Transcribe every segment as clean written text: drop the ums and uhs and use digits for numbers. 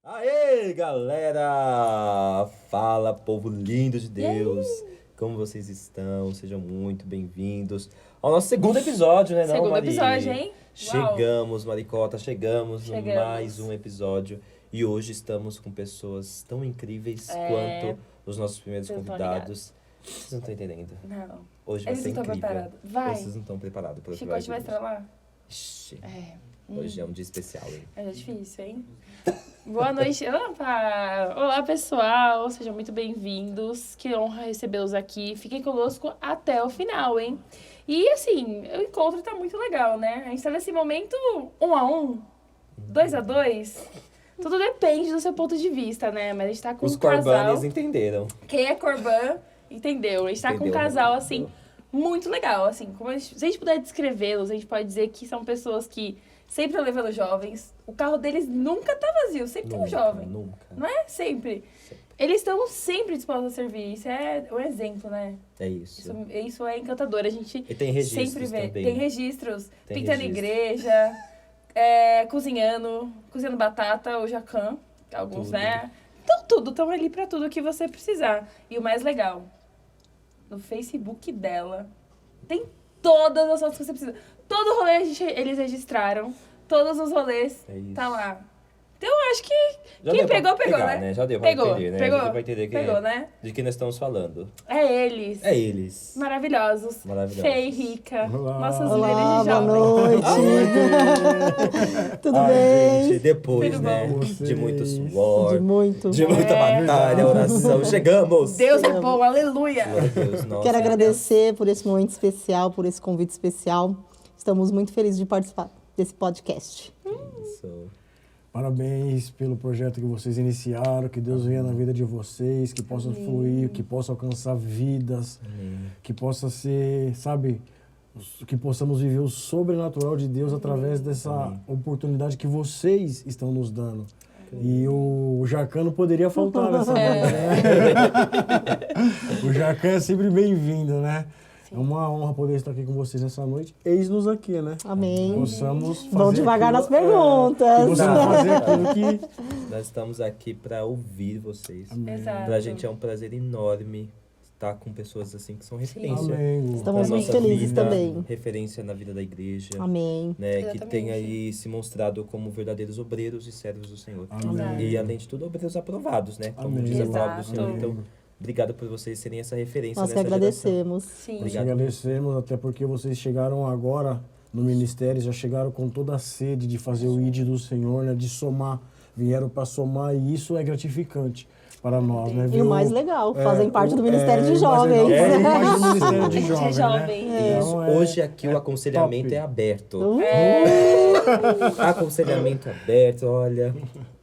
Aê, galera! Fala, povo lindo de Deus! Como vocês estão? Sejam muito bem-vindos ao nosso segundo episódio, né, não, Segundo Mari? episódio, hein? Chegamos, Maricota, chegamos no Chegamos. mais um episódio. E hoje estamos com pessoas tão incríveis quanto os nossos primeiros Vocês estão convidados. Vocês não estão entendendo. Não. Hoje vai Eles ser não estão incrível. preparados. Vai. Vocês não estão preparados para o que Chicote vai vir. estralar? Ixi, É. hoje é um dia especial, hein? É difícil, hein? Boa noite. Opa! Olá, pessoal. Sejam muito bem-vindos. Que honra recebê-los aqui. Fiquem conosco até o final, hein? E, assim, o encontro tá muito legal, né? A gente tá nesse momento 1-1, 2-2. Tudo depende do seu ponto de vista, né? Mas a gente tá com Os um casal... corbanes entenderam. Quem é Corban, entendeu? A gente tá com um casal, assim, muito legal, assim. Se a gente puder descrevê-los, a gente pode dizer que são pessoas que sempre estão levando jovens. O carro deles nunca tá vazio, sempre tem um jovem. Nunca. Não é? Sempre. Eles estão sempre dispostos a servir. Isso é um exemplo, né? É isso. Isso é encantador. A gente E tem registros sempre vê. também. Tem registros. Tem Pintando registro. igreja, cozinhando batata, o jacan, alguns, Tudo. né? Então, tudo. Estão ali pra tudo que você precisar. E o mais legal, no Facebook dela, tem todas as fotos que você precisa. Todo rolê eles registraram. Todos os rolês, É isso. tá lá. Então, eu acho que Já quem deu pra pegou, pegar, né? Já deu pra Pegou, entender, né? pegou. Já deu pra entender Pegou, né? de quem nós estamos falando. É eles. É eles. Maravilhosos. Maravilhosos. Fê e Rica. Olá. Nossas Olá, líderes de boa jovens. noite. Tudo Ai, bem? gente, depois, Tudo né? bom? De muito Vocês. suor, De muito. de muita É. batalha, oração. Chegamos! Deus é bom, aleluia. Glória a Deus, nossa. Quero agradecer por esse momento especial, por esse convite especial. Estamos muito felizes de participar desse podcast. Isso. Parabéns pelo projeto que vocês iniciaram, que Deus venha na vida de vocês, que possa fluir, que possa alcançar vidas, que possa ser, sabe, que possamos viver o sobrenatural de Deus através dessa oportunidade que vocês estão nos dando. E o Jacan não poderia faltar nessa banda, né? O Jacan é sempre bem-vindo, né? É uma honra poder estar aqui com vocês nessa noite. Eis-nos aqui, né? Amém. Possamos fazer Vamos devagar nas aquilo- perguntas. que possamos fazer aquilo que... Nós estamos aqui para ouvir vocês. Exato. Pra gente é um prazer enorme estar com pessoas assim que são referência. Amém. Estamos na muito nossa felizes vida, também. Referência na vida da igreja. Amém. Né, que Exatamente. tem aí se mostrado como verdadeiros obreiros e servos do Senhor. Amém. E além de tudo, obreiros aprovados, né? Como Amém. diz a palavra do Exato. Senhor. Então, obrigado por vocês serem essa referência Nós que nessa geração. agradecemos. Sim. Nós Obrigado. agradecemos até porque vocês chegaram agora no ministério, já chegaram com toda a sede de fazer o ID do Senhor, né, de somar, vieram para somar e isso é gratificante para nós, né? E o mais legal, fazem parte do Ministério de Jovens. Fazem parte do Ministério de A gente é Jovens, jovem. né? Isso. Então, Hoje aqui o aconselhamento top. é aberto. É. Aconselhamento aberto, olha.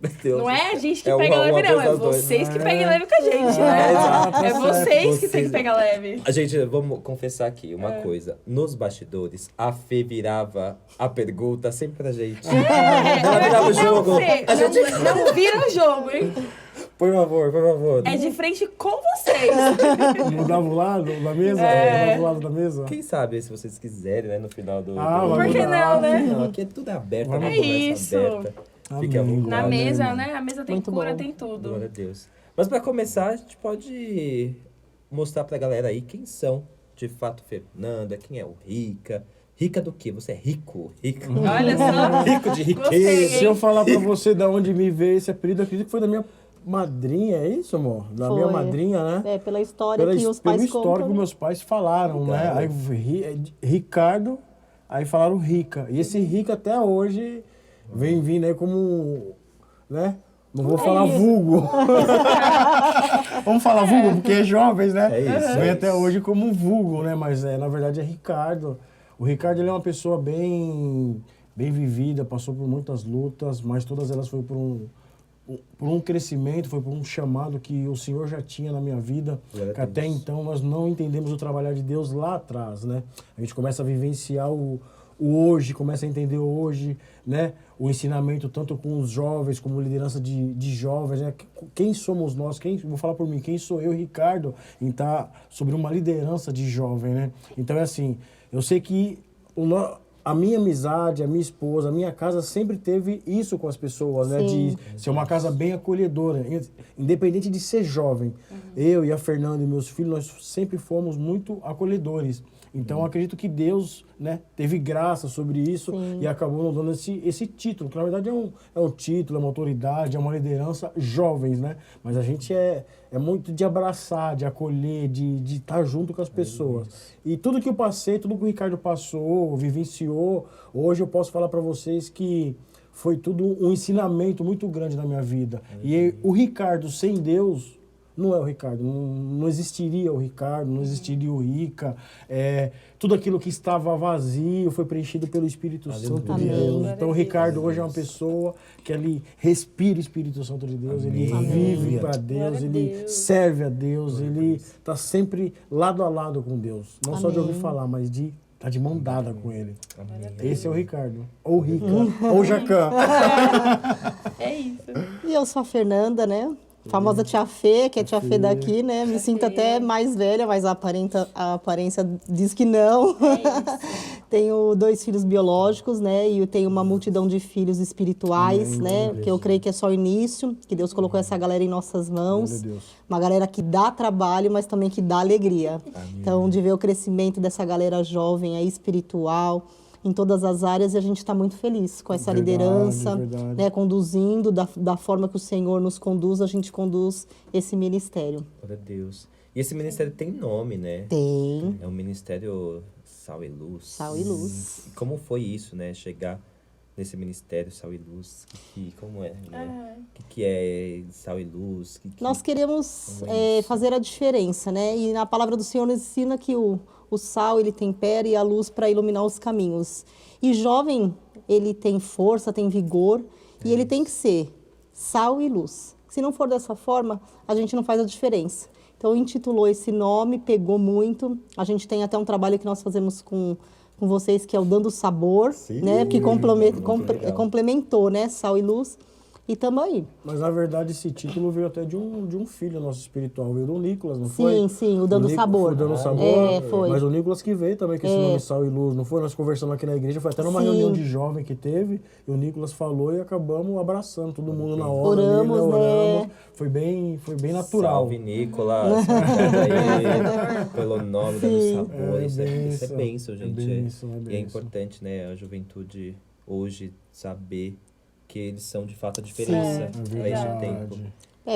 Meu Deus. Não é a gente que É pega uma leve, não. vez É aos dois. vocês que pegam leve com a gente, né? Exato, É tá vocês que certo. tem que pegar leve. A gente, vamos confessar aqui uma coisa. Nos bastidores, a Fê virava a pergunta sempre pra gente. Ela virava o jogo. Não, Fê, A gente... não vira o jogo, hein? Por favor, por favor. É de frente com vocês. Mudava o lado da mesa? Mudava o lado da mesa? Quem sabe, se vocês quiserem, né, no final do... vai Por que mudar. não, né? Não, aqui é tudo aberto, Vai uma mudar. conversa isso. aberta. Fique à Amém. vontade. Na Amém. mesa, né? A mesa tem Muito cura, bom. tem tudo. Glória a Deus. Mas pra começar, a gente pode mostrar pra galera aí quem são, de fato, Fernanda, quem é o Rica. Rica do quê? Você é rico? Rico. Olha só. Rico de Gostei, riqueza. hein? Se eu falar pra você de onde me veio esse apelido, eu acredito que foi da minha madrinha, é isso, amor? Da minha Foi. madrinha, né? É, pela história que os pelo pais histórico contam. que meus pais falaram, né? Legal. Aí Ricardo, aí falaram Rica. E esse Rica até hoje vem vindo aí como, né? Não vou falar isso. vulgo. Vamos falar vulgo, porque é jovens, né? É isso, Vem é até isso. hoje como vulgo, né? Mas na verdade é Ricardo. O Ricardo ele é uma pessoa bem vivida, passou por muitas lutas, mas todas elas foi por um crescimento, foi por um chamado que o Senhor já tinha na minha vida, Glória a que até Deus. então nós não entendemos o trabalhar de Deus lá atrás, né? A gente começa a vivenciar o hoje, começa a entender hoje, né? O ensinamento tanto com os jovens, como liderança de jovens, né? Quem somos nós? Vou falar por mim, quem sou eu, Ricardo, em estar sobre uma liderança de jovem, né? Então é assim, eu sei que a minha amizade, a minha esposa, a minha casa sempre teve isso com as pessoas, né? De ser uma casa bem acolhedora, independente de ser jovem. Eu e a Fernanda e meus filhos, nós sempre fomos muito acolhedores. Então, acredito que Deus, né, teve graça sobre isso e acabou nos dando esse título, que na verdade é um título, é uma autoridade, é uma liderança jovens, né? Mas a gente é muito de abraçar, de acolher, de estar junto com as pessoas. E tudo que eu passei, tudo que o Ricardo passou, vivenciou, hoje eu posso falar para vocês que foi tudo um ensinamento muito grande na minha vida. E o Ricardo sem Deus não é o Ricardo, não existiria o Ricardo, não existiria o Rica. Tudo aquilo que estava vazio foi preenchido pelo Espírito Santo de Deus. Então o Ricardo hoje é uma pessoa que ele respira o Espírito Santo de Deus, ele vive para Deus, ele serve a Deus, ele está sempre lado a lado com Deus. Não só de ouvir falar, mas de estar de mão dada com ele. Esse é o Ricardo. Ou Rica, ou o Jacan. É isso. E eu sou a Fernanda, né? Famosa tia Fê, que é tia Fê daqui, né? Me sinto até mais velha, mas a aparência diz que não. Tenho 2 filhos biológicos, né? E eu tenho uma multidão de filhos espirituais, né? Que eu creio que é só o início, que Deus colocou essa galera em nossas mãos. Uma galera que dá trabalho, mas também que dá alegria. Então, de ver o crescimento dessa galera jovem aí, espiritual, em todas as áreas, e a gente está muito feliz com essa liderança, né, conduzindo da forma que o Senhor nos conduz, a gente conduz esse ministério. Glória a Deus. E esse ministério tem nome, né? Tem. É o Ministério Sal e Luz. Sal e Luz. E como foi isso, né? Chegar nesse Ministério Sal e Luz? Como é, né? O que é Sal e Luz? Nós queremos fazer a diferença, né? E na palavra do Senhor nos ensina que o sal, ele tempera, e a luz para iluminar os caminhos. E jovem, ele tem força, tem vigor, e ele tem que ser sal e luz. Se não for dessa forma, a gente não faz a diferença. Então, intitulou esse nome, pegou muito. A gente tem até um trabalho que nós fazemos com vocês, que é o Dando Sabor, né? Que complementou, né? Sal e luz. E estamos aí. Mas, na verdade, esse título veio até de um filho nosso espiritual, veio do Nicolas, não foi? Sim, o Dando Sabor. O Dando Sabor, foi. Mas o Nicolas que veio também com esse nome Sal e Luz, não foi? Nós conversamos aqui na igreja, foi até numa reunião de jovem que teve, e o Nicolas falou e acabamos abraçando todo mundo na hora. Oramos, ali, né? Oramos. Foi bem natural. Salve, Nicolas. Aí, pelo nome Dando Sabor. Isso é bênção, gente. E é importante, né, a juventude hoje saber que eles são de fato a diferença para esse tempo.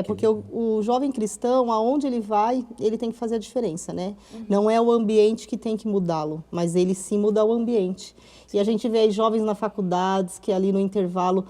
Porque o jovem cristão, aonde ele vai, ele tem que fazer a diferença, né? Não é o ambiente que tem que mudá-lo, mas ele sim muda o ambiente. E a gente vê aí jovens na faculdades que ali no intervalo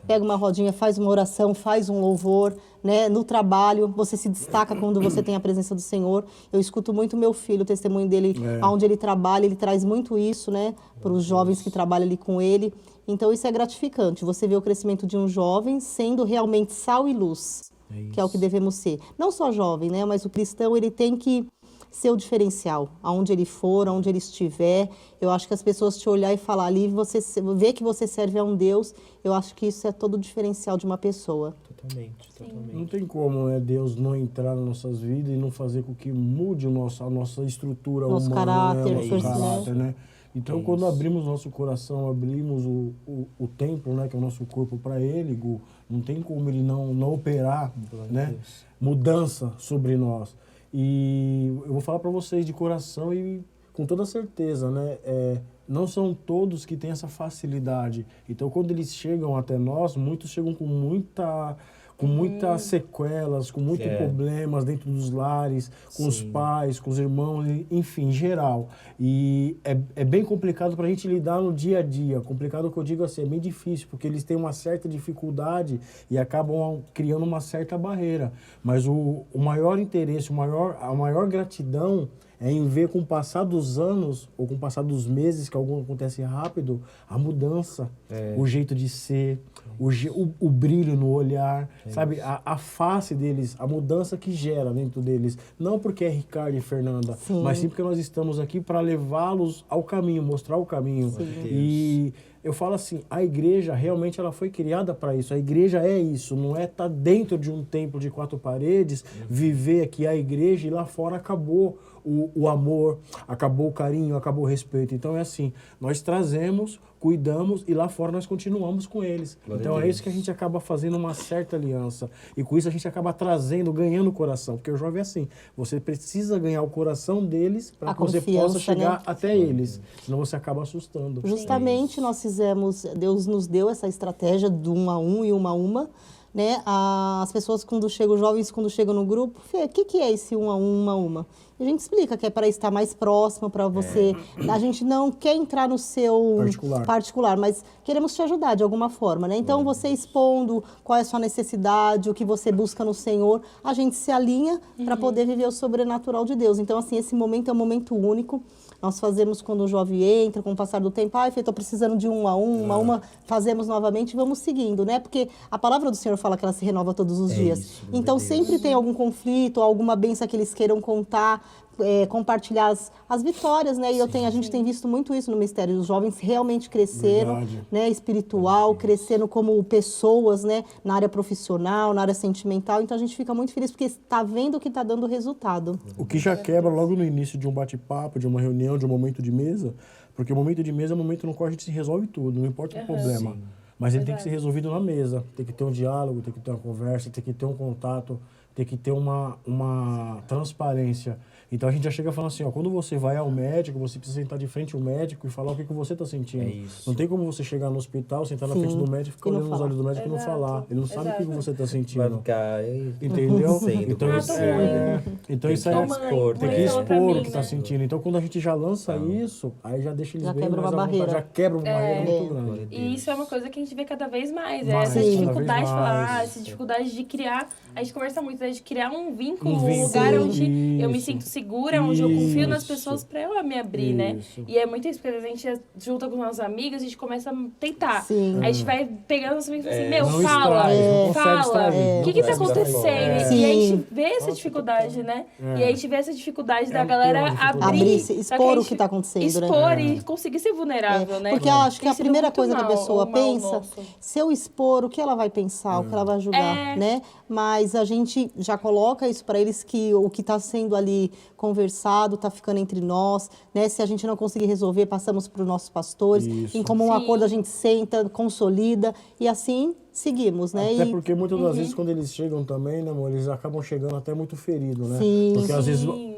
pega uma rodinha, faz uma oração, faz um louvor, né? No trabalho, você se destaca quando você tem a presença do Senhor. Eu escuto muito meu filho, o testemunho dele, onde ele trabalha, ele traz muito isso, né? Para os jovens que trabalham ali com ele. Então, isso é gratificante. Você vê o crescimento de um jovem sendo realmente sal e luz, que é o que devemos ser. Não só jovem, né? Mas o cristão, ele tem que ser o diferencial. Aonde ele for, aonde ele estiver. Eu acho que as pessoas te olhar e falar ali, você vê que você serve a um Deus, eu acho que isso é todo o diferencial de uma pessoa. Totalmente. Não tem como, né, Deus não entrar nas nossas vidas e não fazer com que mude a nossa estrutura nosso humana, caráter, nosso caráter, né? Então, quando abrimos nosso coração, abrimos o templo, né, que é o nosso corpo, para Ele, não tem como Ele não operar, né, mudança sobre nós. E eu vou falar para vocês de coração e com toda certeza, né, não são todos que têm essa facilidade. Então, quando eles chegam até nós, muitos chegam com muitas sequelas, com muitos problemas dentro dos lares, com os pais, com os irmãos, enfim, em geral. E é bem complicado para a gente lidar no dia a dia. Complicado que eu digo assim, é bem difícil, porque eles têm uma certa dificuldade e acabam criando uma certa barreira. Mas o maior interesse, a maior gratidão é em ver com o passar dos anos, ou com o passar dos meses, que algo acontece rápido, a mudança, o jeito de ser, o brilho no olhar, sabe? A face deles, a mudança que gera dentro deles. Não porque é Ricardo e Fernanda, mas sim porque nós estamos aqui para levá-los ao caminho, mostrar o caminho. E eu falo assim, a igreja realmente ela foi criada para isso. A igreja é isso, não é estar dentro de um templo de 4 paredes, viver aqui a igreja e lá fora acabou o amor, acabou o carinho, acabou o respeito. Então é assim, nós trazemos, cuidamos e lá fora nós continuamos com eles. Glória Então a é Deus. isso que a gente acaba fazendo uma certa aliança. E com isso a gente acaba trazendo, ganhando o coração. Porque o jovem é assim, você precisa ganhar o coração deles para A que você confiança, possa chegar né? até eles. Senão você acaba assustando. Justamente nós fizemos, Deus nos deu essa estratégia do 1 a 1 e 1 a 1, né? As pessoas quando chegam, os jovens quando chegam no grupo, Fê, o que é esse 1 a 1, 1 a 1? E a gente explica que é para estar mais próximo, para você... A gente não quer entrar no seu particular, mas queremos te ajudar de alguma forma, né? Então, você expondo qual é a sua necessidade, o que você busca no Senhor, a gente se alinha para poder viver o sobrenatural de Deus. Então, assim, esse momento é um momento único. Nós fazemos quando o jovem entra, com o passar do tempo, estou precisando de 1 a 1, 1 a 1, fazemos novamente e vamos seguindo, né? Porque a palavra do Senhor fala que ela se renova todos os dias. Isso, então, meu Deus. sempre tem algum conflito, alguma bênção que eles queiram contar, compartilhar as vitórias, né? E a gente tem visto muito isso no Ministério. Os jovens realmente cresceram, Verdade. né? Espiritual, crescendo como pessoas, né? Na área profissional, na área sentimental. Então, a gente fica muito feliz porque está vendo que está dando resultado. O que já quebra logo no início de um bate-papo, de uma reunião, de um momento de mesa, porque o momento de mesa é o momento no qual a gente se resolve tudo, não importa o problema. Mas ele tem que ser resolvido na mesa, tem que ter um diálogo, tem que ter uma conversa, tem que ter um contato, tem que ter uma transparência. Então a gente já chega falando assim, ó, quando você vai ao médico, você precisa sentar de frente ao médico e falar o que você está sentindo. É isso. Não tem como você chegar no hospital, sentar na frente do médico e ficar E não olhando nos falar. olhos do médico e não falar. Ele não sabe o que você está Vai sentindo. ficar Entendeu? sendo Então, com isso você, é, né? então Tem isso que é expor, tem que né? expor o que está sentindo. Então quando a gente já lança isso, aí já deixa eles Já bem quebra mais uma à vontade, barreira. já quebra uma barreira muito Glória a grande. Deus. E isso é uma coisa que a gente vê cada vez mais. Mais, Essa cada dificuldade vez de falar, mais. essa dificuldade de criar. A gente conversa muito, né, de criar um vínculo, Um um vínculo, lugar onde eu me isso. sinto segura, onde eu confio nas Isso. pessoas pra eu me abrir, né? Isso. E é muito isso, porque a gente junta com os nossos amigos, a gente começa a tentar. Sim. Aí a gente vai pegando os amigos e fala assim, meu, Não fala, extrai, não consegue fala. extrair, O que tá não consegue acontecendo? extrair. E aí a Sim. gente vê essa dificuldade, né? E aí a gente vê essa dificuldade da tem galera uma dificuldade. abrir. Abrir-se, só expor a o gente que tá acontecendo, né? expor e conseguir ser vulnerável, né? Porque eu acho que Tem a sido primeira muito coisa que a mal, pessoa o mal pensa, nosso. se eu expor, o que ela vai pensar, o que ela vai julgar, né? Mas a gente já coloca isso para eles que o que está sendo ali conversado está ficando entre nós, né? Se a gente não conseguir resolver, passamos para os nossos pastores. Isso. Em comum Sim. acordo a gente senta, consolida e assim seguimos, né? Até E porque muitas das vezes quando eles chegam também, né, amor, eles acabam chegando até muito feridos, né? Sim. Porque às vezes Sim.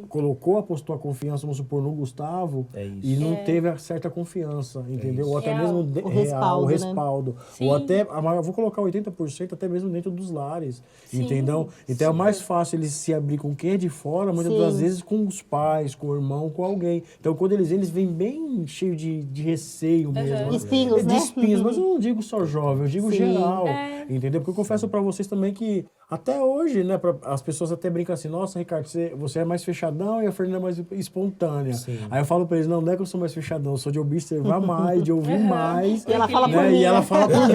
apostou a confiança, vamos supor, no Gustavo É isso. e não teve a certa confiança, entendeu? Ou até Real. mesmo O real, respaldo, o né? respaldo. Sim. Ou até, eu vou colocar 80% até mesmo dentro dos lares, Sim. entendeu? Então é mais fácil eles se abrir com quem é de fora, muitas Sim. das vezes com os pais, com o irmão, com alguém. Então quando eles vêm bem cheio de receio mesmo. né? Espinhos, De né? espinhos, mas eu não digo só jovem, eu digo Sim. geral, entendeu? Porque eu confesso pra vocês também que até hoje, né, as pessoas até brincam assim, nossa, Ricardo, você é mais fechadão e a Fernanda é mais espontânea. Sim. Aí eu falo pra eles, não é que eu sou mais fechadão, eu sou de observar mais, de ouvir mais. E ela fala né, por mim, E ela né? fala por mim.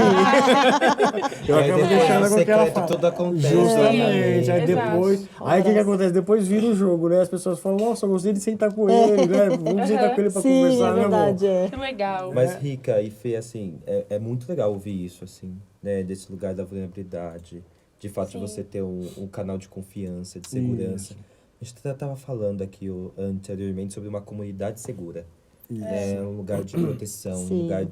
Eu Aí acabo depois deixando o com o que ela secreto fala. tudo acontece. Justamente. né? Aí Exato. depois. Aí o que acontece? Depois vira o jogo, né? As pessoas falam, nossa, eu gostei de sentar com ele, né? Vamos sentar com ele pra Sim, conversar, é né, amor? verdade, é. Que legal. Mas Rica e Fê, assim, é muito legal ouvir isso, assim, né? Desse lugar da vulnerabilidade, de fato de você ter um canal de confiança, de segurança. A gente estava falando aqui anteriormente sobre uma comunidade segura. Né? Um lugar de proteção, um Sim. lugar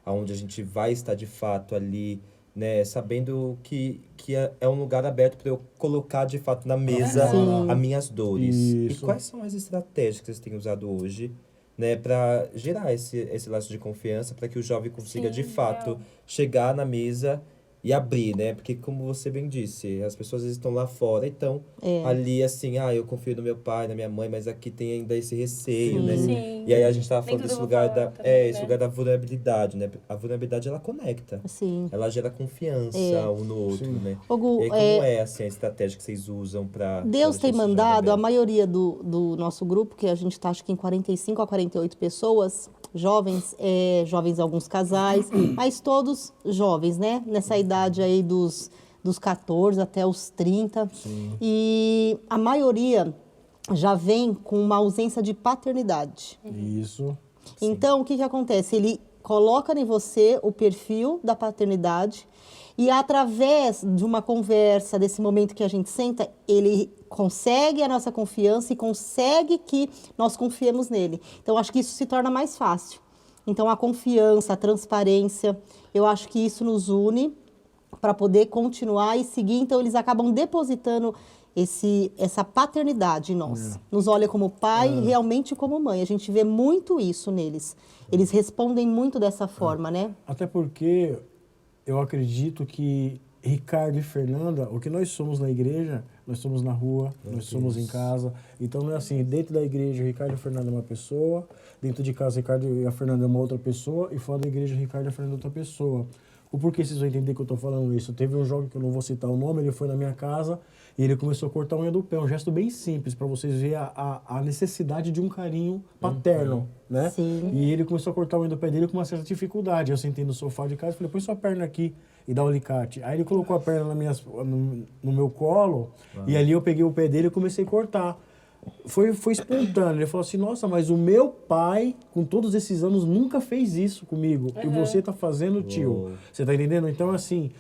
onde a gente vai estar de fato ali, né? Sabendo que é um lugar aberto para eu colocar de fato na mesa Sim. as minhas dores. E Isso. quais são as estratégias que vocês têm usado hoje, né, para gerar esse laço de confiança, para que o jovem consiga, de fato, real. chegar na mesa e abrir, né? Porque, como você bem disse, as pessoas às vezes estão lá fora e estão ali, assim, eu confio no meu pai, na minha mãe, mas aqui tem ainda esse receio, né? Sim. E aí a gente tava Nem falando tudo desse eu vou lugar falar também, esse né? lugar da vulnerabilidade, né? A vulnerabilidade, ela conecta. Sim. Ela gera confiança um no outro, né? Ô, Gu, E aí, como é, assim, a estratégia que vocês usam para... Deus tem mandado, a maioria do nosso grupo, que a gente está acho que em 45 a 48 pessoas, jovens, jovens alguns casais, mas todos jovens, né? Nessa idade aí dos 14 até os 30. E a maioria já vem com uma ausência de paternidade. Isso. Então, o que acontece? Ele coloca em você o perfil da paternidade e através de uma conversa, desse momento que a gente senta, ele consegue a nossa confiança e consegue que nós confiemos nele. Então, acho que isso se torna mais fácil. Então, a confiança, a transparência, eu acho que isso nos une para poder continuar e seguir. Então, eles acabam depositando essa paternidade em nós. Nos olha como pai e realmente como mãe. A gente vê muito isso neles. Eles respondem muito dessa forma, né? Até porque eu acredito que Ricardo e Fernanda, o que nós somos na igreja, nós somos na rua, nós somos em casa. Então não é assim, dentro da igreja, Ricardo e Fernanda é uma pessoa, dentro de casa, Ricardo e a Fernanda é uma outra pessoa, e fora da igreja, Ricardo e a Fernanda é outra pessoa. O porquê vocês vão entender que eu estou falando isso? Teve um jovem que eu não vou citar o nome, ele foi na minha casa e ele começou a cortar a unha do pé. Um gesto bem simples, para vocês verem a necessidade de um carinho paterno, né? Sim. E ele começou a cortar a unha do pé dele com uma certa dificuldade. Eu sentei no sofá de casa e falei, põe sua perna aqui e dá um alicate. Aí ele colocou a perna no meu colo e ali eu peguei o pé dele e comecei a cortar. Foi espontâneo. Ele falou assim, nossa, mas o meu pai, com todos esses anos, nunca fez isso comigo. E você tá fazendo, tio. Você tá entendendo? Então, assim,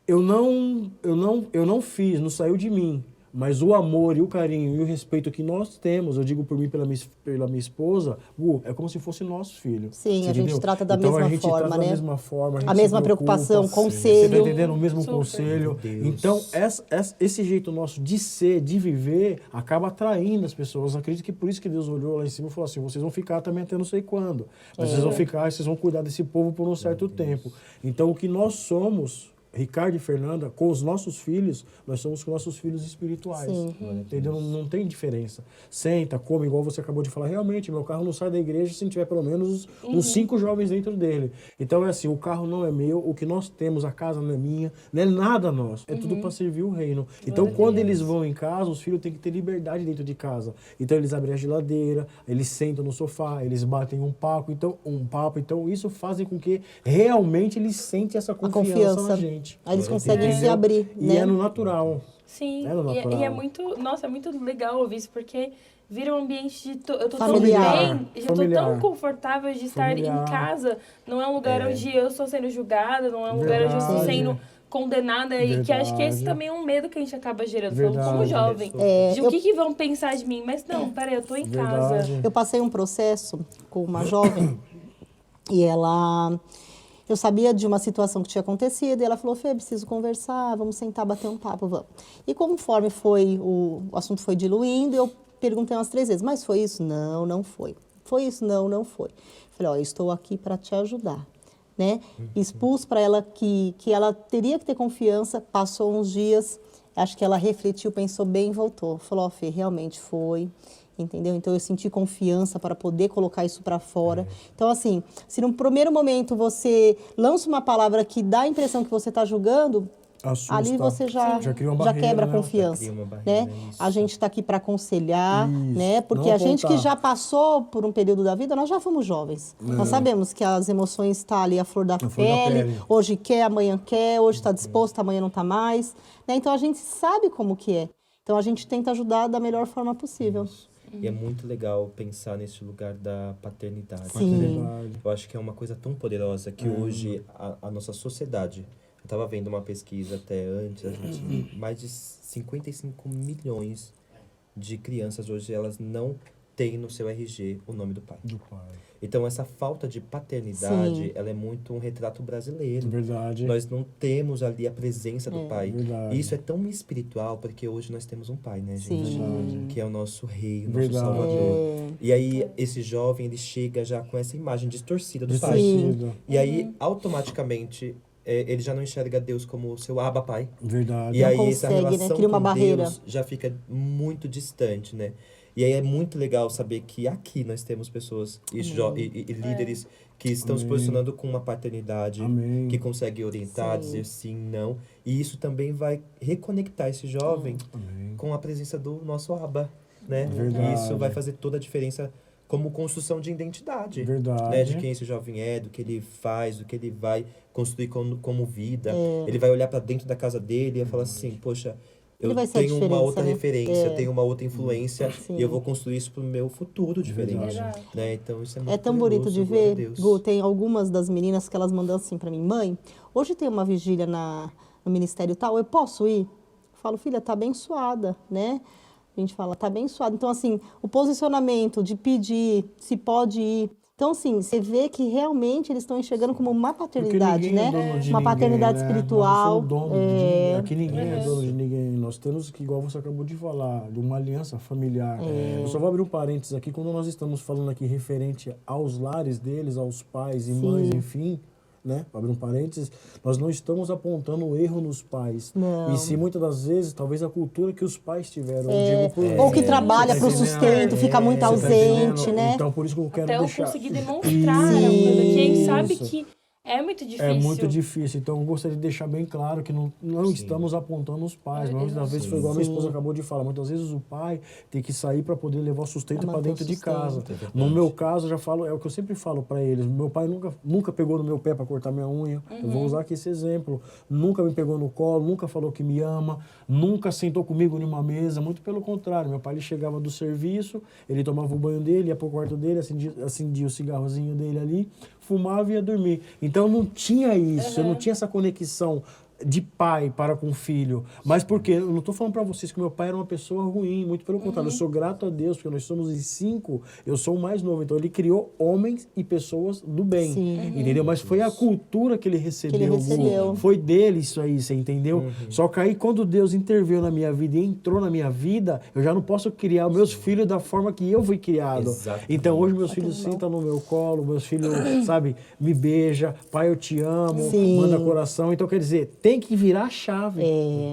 eu não fiz, não saiu de mim. Mas o amor e o carinho e o respeito que nós temos, eu digo por mim pela minha esposa, é como se fosse nosso filho. Sim, a gente trata da então, mesma a gente forma, trata né? da mesma forma, a mesma preocupação, conselho. Você tá entendendo? O mesmo Super. conselho. Então, esse jeito nosso de ser, de viver, acaba atraindo as pessoas. Eu acredito que por isso que Deus olhou lá em cima e falou assim, vocês vão ficar também até não sei quando. Mas vocês vão ficar, vocês vão cuidar desse povo por um certo tempo. Então, o que nós somos... Ricardo e Fernanda, com os nossos filhos, nós somos com nossos filhos espirituais. Sim. Entendeu? Não tem diferença. Senta, come, igual você acabou de falar. Realmente, meu carro não sai da igreja se não tiver pelo menos uns 5 jovens dentro dele. Então é assim, o carro não é meu, o que nós temos, a casa não é minha, não é nada nosso. É tudo para servir o reino. Então quando eles vão em casa, os filhos têm que ter liberdade dentro de casa. Então eles abrem a geladeira, eles sentam no sofá, eles batem um papo. Então isso faz com que realmente eles sentem essa confiança na gente. Aí eles conseguem se abrir, E né? é no natural. Sim, É no natural. e é muito, nossa, é muito legal ouvir isso, porque vira um ambiente de... eu tô Familiar. tão bem, eu tô Familiar. tão confortável de estar Familiar. em casa. Não é um lugar onde eu estou sendo julgada, não é um lugar onde eu estou Verdade. sendo condenada. E que acho que esse Verdade. também é um medo que a gente acaba gerando, falando como Verdade. jovem. De o que vão pensar de mim? Mas não, peraí, eu tô em casa. Verdade. Eu passei um processo com uma jovem e ela... Eu sabia de uma situação que tinha acontecido e ela falou, Fê, preciso conversar, vamos sentar, bater um papo, vamos. E conforme o assunto foi diluindo, eu perguntei umas 3 vezes, mas foi isso? Não, não foi. Foi isso? Não, não foi. Falei, ó, eu estou aqui para te ajudar, né? Expus para ela que ela teria que ter confiança, passou uns dias, acho que ela refletiu, pensou bem e voltou. Falou, ó, Fê, realmente foi. Entendeu? Então, eu senti confiança para poder colocar isso para fora. Então, assim, se no primeiro momento você lança uma palavra que dá a impressão que você está julgando, Assusta. ali você já cria uma barreira, quebra a né? confiança. Já cria uma barreira, Né? isso. A gente está aqui para aconselhar, Isso. né? Porque Não a gente que apontar. já passou por um período da vida, nós já fomos jovens. Nós sabemos que as emoções estão ali à flor da flor da pele. pele. Hoje quer, amanhã quer, hoje está disposto, amanhã não está mais. Né? Então, a gente sabe como que é. Então, a gente tenta ajudar da melhor forma possível. E é muito legal pensar nesse lugar da paternidade. Sim. Né? Eu acho que é uma coisa tão poderosa que hoje a nossa sociedade... Eu estava vendo uma pesquisa até antes, a gente, mais de 55 milhões de crianças hoje, elas não têm no seu RG o nome do pai. Do pai. Então, essa falta de paternidade, Sim. ela é muito um retrato brasileiro. Verdade. Nós não temos ali a presença do pai. Verdade. E isso é tão espiritual, porque hoje nós temos um pai, né, gente? Sim. Que é o nosso rei, o nosso Verdade. salvador. E aí, esse jovem, ele chega já com essa imagem distorcida do pai. Distorcido. E aí, automaticamente, ele já não enxerga Deus como o seu Aba Pai. Verdade. E aí, consegue, essa né? relação Cria uma com barreira. Deus já fica muito distante, né? E aí é muito legal saber que aqui nós temos pessoas e líderes que estão se posicionando com uma paternidade, Amém. que conseguem orientar, dizer sim, não. E isso também vai reconectar esse jovem com a presença do nosso Aba, né? Verdade. E isso vai fazer toda a diferença como construção de identidade. Verdade. Né? De quem esse jovem é, do que ele faz, do que ele vai construir como vida. Ele vai olhar para dentro da casa dele e vai falar assim, poxa, eu vai ser a tenho uma diferença, outra né? referência, tenho uma outra influência Sim. e eu vou construir isso pro meu futuro diferente, Exato. né? Então isso é muito É tão poderoso, bonito de glória a ver, Deus. Gu, tem algumas das meninas que elas mandam assim pra mim, mãe, hoje tem uma vigília no ministério tal, eu posso ir? Eu falo, filha, tá abençoada, né? A gente fala, tá abençoada. Então, assim, o posicionamento de pedir, se pode ir. Então, assim, você vê que realmente eles estão enxergando como uma Porque paternidade, ninguém né? é dono de Uma ninguém, paternidade né? espiritual. Nós não somos dono de ninguém. Aqui ninguém é Uhum. dono de ninguém. Nós temos que, igual você acabou de falar, de uma aliança familiar. Eu só vou abrir um parênteses aqui, quando nós estamos falando aqui referente aos lares deles, aos pais e mães, Sim. enfim, né? Vou abrir um parênteses, nós não estamos apontando o erro nos pais. Não. E sim, muitas das vezes, talvez a cultura que os pais tiveram. Eu digo por Ou que mim. trabalha Você pro tá entendendo? sustento, fica muito Você tá ausente, entendendo? né? Então, por isso que eu quero Até eu deixar... conseguir demonstrar uma coisa que a gente sabe Isso. que é muito difícil. É muito difícil, então eu gostaria de deixar bem claro que não estamos apontando os pais. Muitas vezes foi igual a minha esposa acabou de falar, muitas vezes o pai tem que sair para poder levar o sustento Pra para manter dentro o de sustento. casa. É verdade. No meu caso, eu já falo, é o que eu sempre falo para eles. Meu pai nunca pegou no meu pé para cortar minha unha. Eu vou usar aqui esse exemplo. Nunca me pegou no colo, nunca falou que me ama, nunca sentou comigo numa mesa. Muito pelo contrário, meu pai ele chegava do serviço, ele tomava o banho dele, ia pro quarto dele, acendia o cigarrozinho dele ali, fumava e ia dormir. Então não tinha isso, eu não tinha essa conexão de pai para com filho. Mas porque eu não estou falando para vocês que meu pai era uma pessoa ruim, muito pelo contrário. Eu sou grato a Deus, porque nós somos em 5, eu sou o mais novo. Então ele criou homens e pessoas do bem. Sim. Entendeu? Mas foi a cultura que ele recebeu. recebeu. Foi dele isso aí, você entendeu? Só que aí quando Deus interveio na minha vida e entrou na minha vida, eu já não posso criar os meus filhos da forma que eu fui criado. Exatamente. Então hoje meus filhos sentam no meu colo, meus filhos, sabe, me beija, pai, eu te amo, Sim. manda coração. Então quer dizer, tem que virar a chave.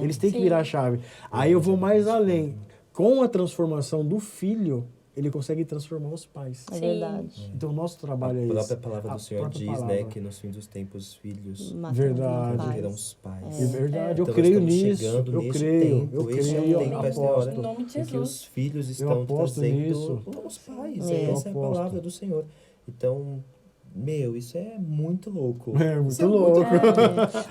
Eles têm que virar a chave. Aí eu vou mais além. Com a transformação do filho, ele consegue transformar os pais. É Sim. verdade. Então o nosso A trabalho é esse. própria palavra A do Senhor própria diz, palavra. né, que nos fins dos tempos os filhos Verdade. Pais. serão os pais. É verdade, eu Então, creio nós estamos nisso. chegando Eu neste creio, tempo, eu este é o creio, tempo, esta é a hora Em nome de em que os Jesus. filhos estão aposto trazendo nisso. os pais. Eu Essa é a aposto. palavra do Senhor. Então, isso é muito louco. É muito Isso é louco.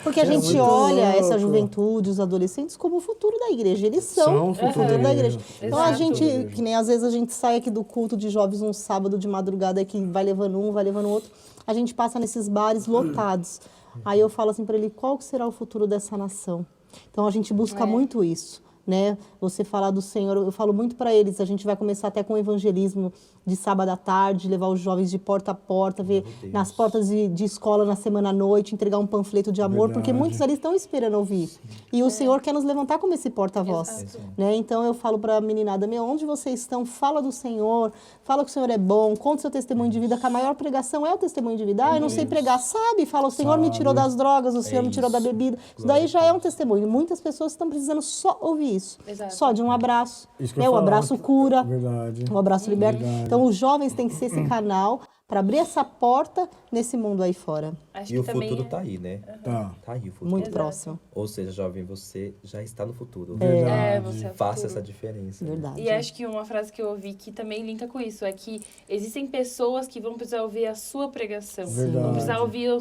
Porque a É gente muito olha louco. essa juventude, os adolescentes, como o futuro da igreja. Eles são o o futuro futuro da igreja. Então a Exato. gente, que nem às vezes a gente sai aqui do culto de jovens um sábado de madrugada que vai levando um, vai levando outro. A gente passa nesses bares lotados. Aí eu falo assim para ele, qual que será o futuro dessa nação? Então a gente busca muito isso. Né? Você falar do Senhor, eu falo muito para eles, a gente vai começar até com o evangelismo de sábado à tarde, levar os jovens de porta a porta, ver nas portas de escola na semana à noite, entregar um panfleto de amor, porque Verdade. muitos ali estão esperando ouvir. E o Senhor quer nos levantar como esse porta-voz. Exato. Né? Então eu falo para a meninada, onde vocês estão, fala do Senhor, fala que o Senhor é bom, conta o seu testemunho de vida, que a maior pregação é o testemunho de vida. Ah, eu não sei pregar, sabe? Fala, o Senhor me tirou das drogas, o Senhor me tirou da bebida. Isso daí já é um testemunho. Muitas pessoas estão precisando só ouvir isso. Exato. Só de um abraço. Isso que eu Né? O ia falar. abraço cura, Verdade. o abraço liberta. Verdade. Então os jovens têm que ser esse canal para abrir essa porta nesse mundo aí fora. Acho E que o também futuro tá aí, né? Tá. Tá aí o futuro. Muito Exato. próximo. Ou seja, jovem, você já está no futuro. Verdade. você é o Faça futuro. essa diferença. né? Verdade. E acho que uma frase que eu ouvi que também linka com isso é que existem pessoas que vão precisar ouvir a sua pregação. Verdade. Vão precisar ouvir o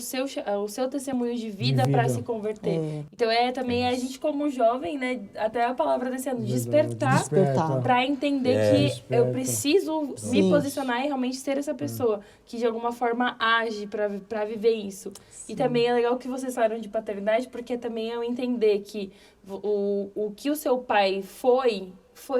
seu testemunho de vida para se converter. Então também a gente como jovem, né, até a palavra desse ano, despertar Despertar. para entender que Desperta. eu preciso me Sim. posicionar e realmente ser essa pessoa que de alguma forma age para viver isso. E também é legal que vocês falaram de paternidade, porque também é eu entender que o que o seu pai foi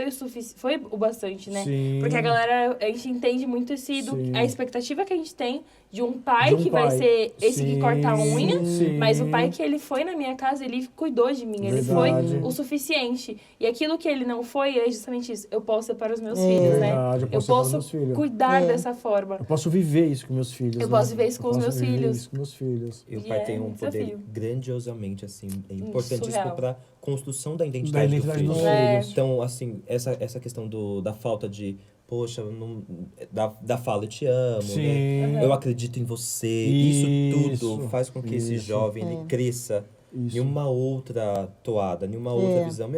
o suficiente, foi o bastante, né? Sim. Porque a gente entende muito Sim. a expectativa que a gente tem de um pai De um que vai pai. ser esse que corta a unha, Sim. mas o pai que ele foi na minha casa, ele cuidou de mim, ele foi Verdade. o suficiente. E aquilo que ele não foi é justamente isso. Eu posso ser para os meus filhos, né? Verdade, eu Eu posso ser para os posso meus filhos. cuidar dessa forma. Eu posso viver isso com meus filhos. Eu né? posso viver isso com os posso meus viver filhos. Isso com meus filhos. E o E pai é tem um um poder desafio. grandiosamente, assim, é importantíssimo surreal. para construção da Da identidade, identidade do dos filho. filhos. Então, assim, essa questão da falta de, poxa, da fala, eu te amo, Sim. né? Eu acredito em você. Isso tudo Isso. faz com que esse Isso. jovem ele cresça Isso. em uma outra toada, em uma outra visão.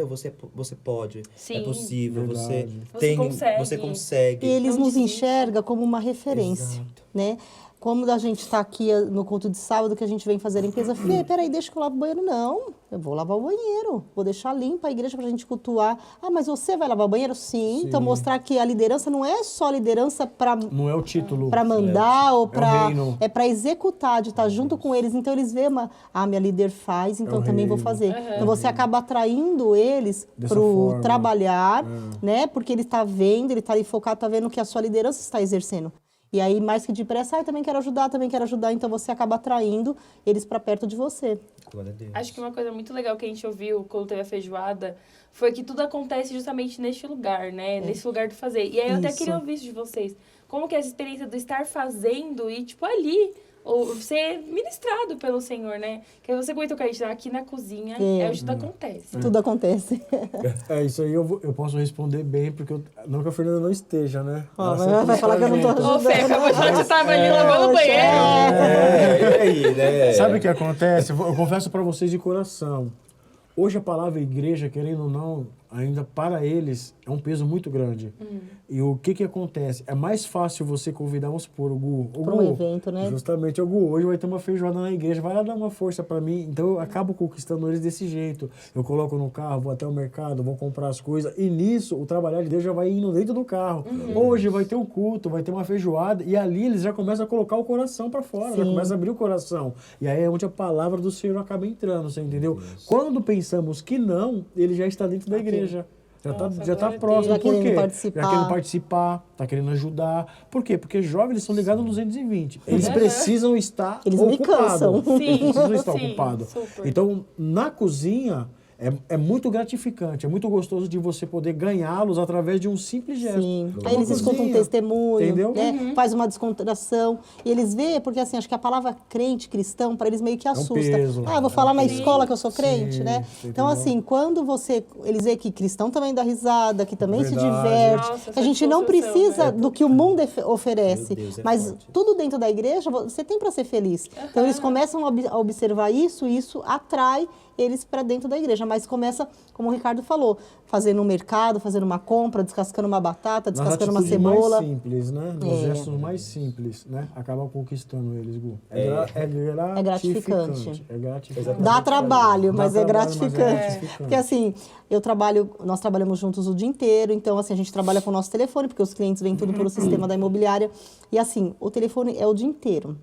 Você pode, Sim. é possível, Verdade. Você consegue. você consegue. E eles Não nos desiste. enxergam como uma referência, Exato. né? Como a gente está aqui no culto de sábado, que a gente vem fazer a limpeza, Fê, peraí, deixa que eu lavo o banheiro. Não, eu vou lavar o banheiro, vou deixar limpa a igreja para a gente cultuar. Ah, mas você vai lavar o banheiro? Sim. Então mostrar que a liderança não é só liderança para... Não é o título. Para mandar ou para... reino. É para executar, de estar junto com eles. Então eles veem, minha líder faz, então também vou reino. fazer. Então você acaba atraindo eles Dessa para o forma. trabalhar, né? Porque ele está vendo, ele está ali focado, está vendo que a sua liderança está exercendo. E aí, mais que depressa, também quero ajudar. Então, você acaba atraindo eles para perto de você. Glória a Deus. Acho que uma coisa muito legal que a gente ouviu quando teve a feijoada foi que tudo acontece justamente neste lugar, né? Nesse lugar de fazer. E aí, eu até Isso. queria ouvir isso de vocês. Como que é essa experiência do estar fazendo e, tipo, ali... Ou ser ministrado pelo Senhor, né? Que aí você comentou com a gente, aqui na cozinha é onde tudo acontece. Tudo acontece. Isso aí eu posso responder bem, porque não que a Fernanda não esteja, né? Vai falar que eu não tô Ô, Fê, acabou de falar que você tava ali lavando o banheiro. E aí, né? Sabe o que acontece? Eu confesso para vocês de coração. Hoje a palavra igreja, querendo ou não, ainda para eles é um peso muito grande. E o que acontece? É mais fácil você convidar, vamos supor, o Gu. Para um evento, né? Justamente, o Gu, hoje vai ter uma feijoada na igreja, vai lá dar uma força para mim. Então eu acabo conquistando eles desse jeito. Eu coloco no carro, vou até o mercado, vou comprar as coisas. E nisso, o trabalhar de Deus já vai indo dentro do carro. Hoje vai ter um culto, vai ter uma feijoada. E ali eles já começam a colocar o coração para fora, já começam a abrir o coração. E aí é onde a palavra do Senhor acaba entrando, você entendeu? Quando pensamos que não, ele já está dentro da igreja. Já tá próximo. Já Por quê? querendo participar. Já querendo participar, tá querendo ajudar. Por quê? Porque jovens eles são ligados no 220. Eles precisam estar Eles me ocupados. cansam. Eles precisam estar Sim, ocupados. super. Então, na cozinha, é muito gratificante, é muito gostoso de você poder ganhá-los através de um simples gesto. Sim. Uma Aí eles escutam um cozinha, testemunho, entendeu? né? Faz uma descontração. E eles veem, porque assim, acho que a palavra crente, cristão, para eles meio que assusta. peso. Eu vou falar na peso. escola que eu sou crente, Sim, né? você Então, entendeu? assim, quando eles veem que cristão também dá risada, que também se Verdade. diverte, Nossa, que a gente essa não discussão, precisa né? do que o mundo oferece. Meu Deus, é mas forte. tudo dentro da igreja, você tem para ser feliz. Então, eles começam a observar isso, e isso atrai eles para dentro da igreja. Mas começa, como o Ricardo falou, fazendo um mercado, fazendo uma compra, descascando uma batata, Nas descascando uma atitudes cebola. mais simples, né? Nos gestos mais simples, né? Acabam conquistando eles, Gu. É gratificante. É gratificante. Exatamente. Dá trabalho, mas Dá é trabalho, mas é gratificante. gratificante. Porque assim, nós trabalhamos juntos o dia inteiro, então assim, a gente trabalha com o nosso telefone, porque os clientes vêm tudo pelo sistema da imobiliária. E assim, o telefone é o dia inteiro.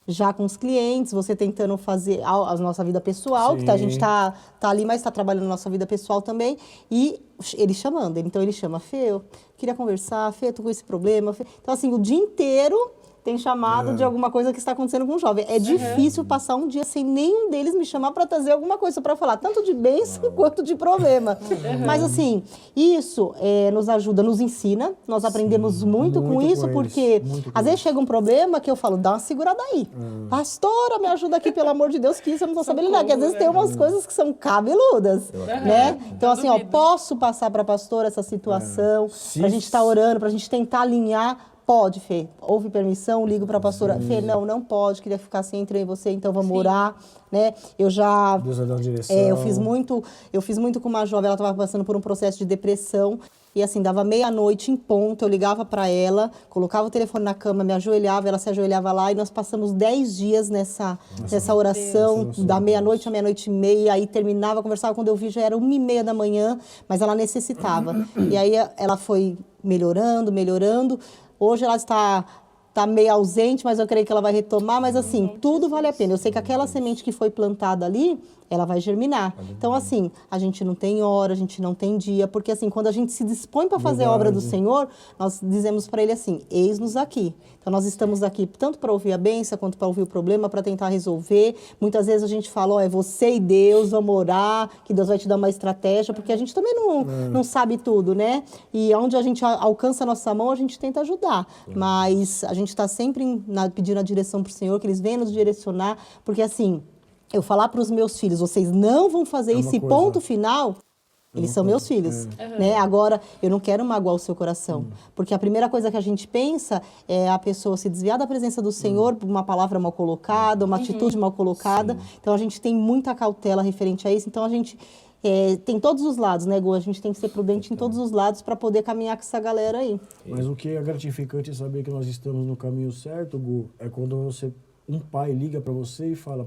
Já com os clientes, você tentando fazer a nossa vida pessoal, que a gente tá ali, mas está trabalhando a nossa vida pessoal também, e ele chamando. Então ele chama, Fê, eu queria conversar, Fê, tô com esse problema. Fê. Então assim, o dia inteiro tem chamado de alguma coisa que está acontecendo com o jovem. É difícil passar um dia sem nenhum deles me chamar para trazer alguma coisa para falar, tanto de bênção quanto de problema. Mas assim, isso nos ajuda, nos ensina, nós aprendemos muito com muito isso, com porque eles, muito com às vezes chega um problema que eu falo, dá uma segurada aí. Pastora, me ajuda aqui, pelo amor de Deus, que isso eu não tô sabendo lidar. Porque às vezes tem umas coisas que são cabeludas, né? Então assim, posso passar para a pastora essa situação, para a gente estar orando, para a gente tentar alinhar. Pode, Fê. Houve permissão, ligo para a pastora. Fê, não pode, queria ficar assim entre eu e você, então vamos orar, né? Deus vai dar uma direção. Eu fiz muito com uma jovem, ela estava passando por um processo de depressão. E assim, dava meia-noite em ponto, eu ligava para ela, colocava o telefone na cama, me ajoelhava, ela se ajoelhava lá, e nós passamos 10 dias nessa oração, da meia-noite à meia-noite e meia, aí terminava, conversava, quando eu vi já era 1h30 da manhã, mas ela necessitava. E aí ela foi melhorando. Hoje ela está meio ausente, mas eu creio que ela vai retomar. Mas assim, tudo vale a pena. Eu sei que aquela semente que foi plantada ali, ela vai germinar. Então assim, a gente não tem hora, a gente não tem dia. Porque assim, quando a gente se dispõe para fazer a obra do Senhor, nós dizemos para Ele assim, eis-nos aqui. Então nós estamos aqui tanto para ouvir a bênção, quanto para ouvir o problema, para tentar resolver. Muitas vezes a gente fala, é você e Deus, vamos orar, que Deus vai te dar uma estratégia. Porque a gente também não sabe tudo, né? E onde a gente alcança a nossa mão, a gente tenta ajudar. Mas a gente está sempre pedindo a direção para o Senhor, que eles venham nos direcionar. Porque assim, eu falar para os meus filhos, vocês não vão fazer esse ponto final, eles são meus filhos, né? Agora, eu não quero magoar o seu coração, porque a primeira coisa que a gente pensa é a pessoa se desviar da presença do Senhor por uma palavra mal colocada, uma atitude mal colocada. Então, a gente tem muita cautela referente a isso. Então, a gente tem todos os lados, né, Gu? A gente tem que ser prudente em todos os lados para poder caminhar com essa galera aí. Mas o que é gratificante é saber que nós estamos no caminho certo, Gu, é quando um pai liga para você e fala,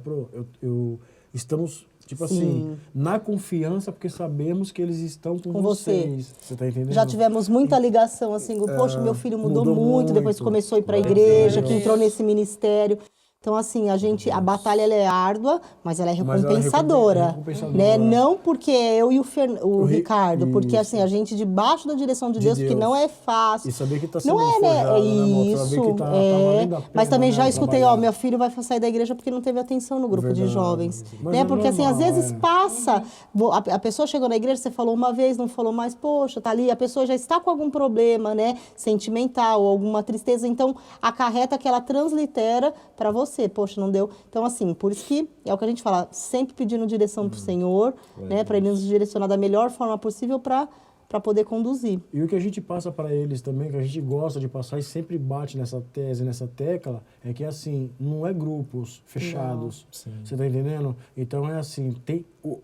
estamos, tipo Sim. assim, na confiança, porque sabemos que eles estão com vocês. Você tá entendendo? Já tivemos muita ligação, assim, poxa, meu filho mudou muito, depois começou a ir para a igreja, que entrou nesse ministério. Então, assim, a batalha ela é árdua, mas ela é recompensadora, né? Não porque eu e o Ricardo, porque assim, a gente debaixo da direção de Deus, que não é fácil. E saber que está sendo não é, né? forjado, Isso, que tá valendo a pena, mas também já escutei, trabalhar. meu filho vai sair da igreja porque não teve atenção no grupo de jovens, Mas né? é Porque assim, às normal, vezes passa, a pessoa chegou na igreja, você falou uma vez, não falou mais, poxa, tá ali, a pessoa já está com algum problema, né? Sentimental, ou alguma tristeza, então acarreta aquela translitera para você, poxa, não deu. Então, assim, por isso que é o que a gente fala, sempre pedindo direção pro Senhor, né? Para Ele nos direcionar da melhor forma possível para poder conduzir. E o que a gente passa para eles também, que a gente gosta de passar e sempre bate nessa tese, nessa tecla, é que assim, não é grupos fechados. Você tá entendendo? Então é assim,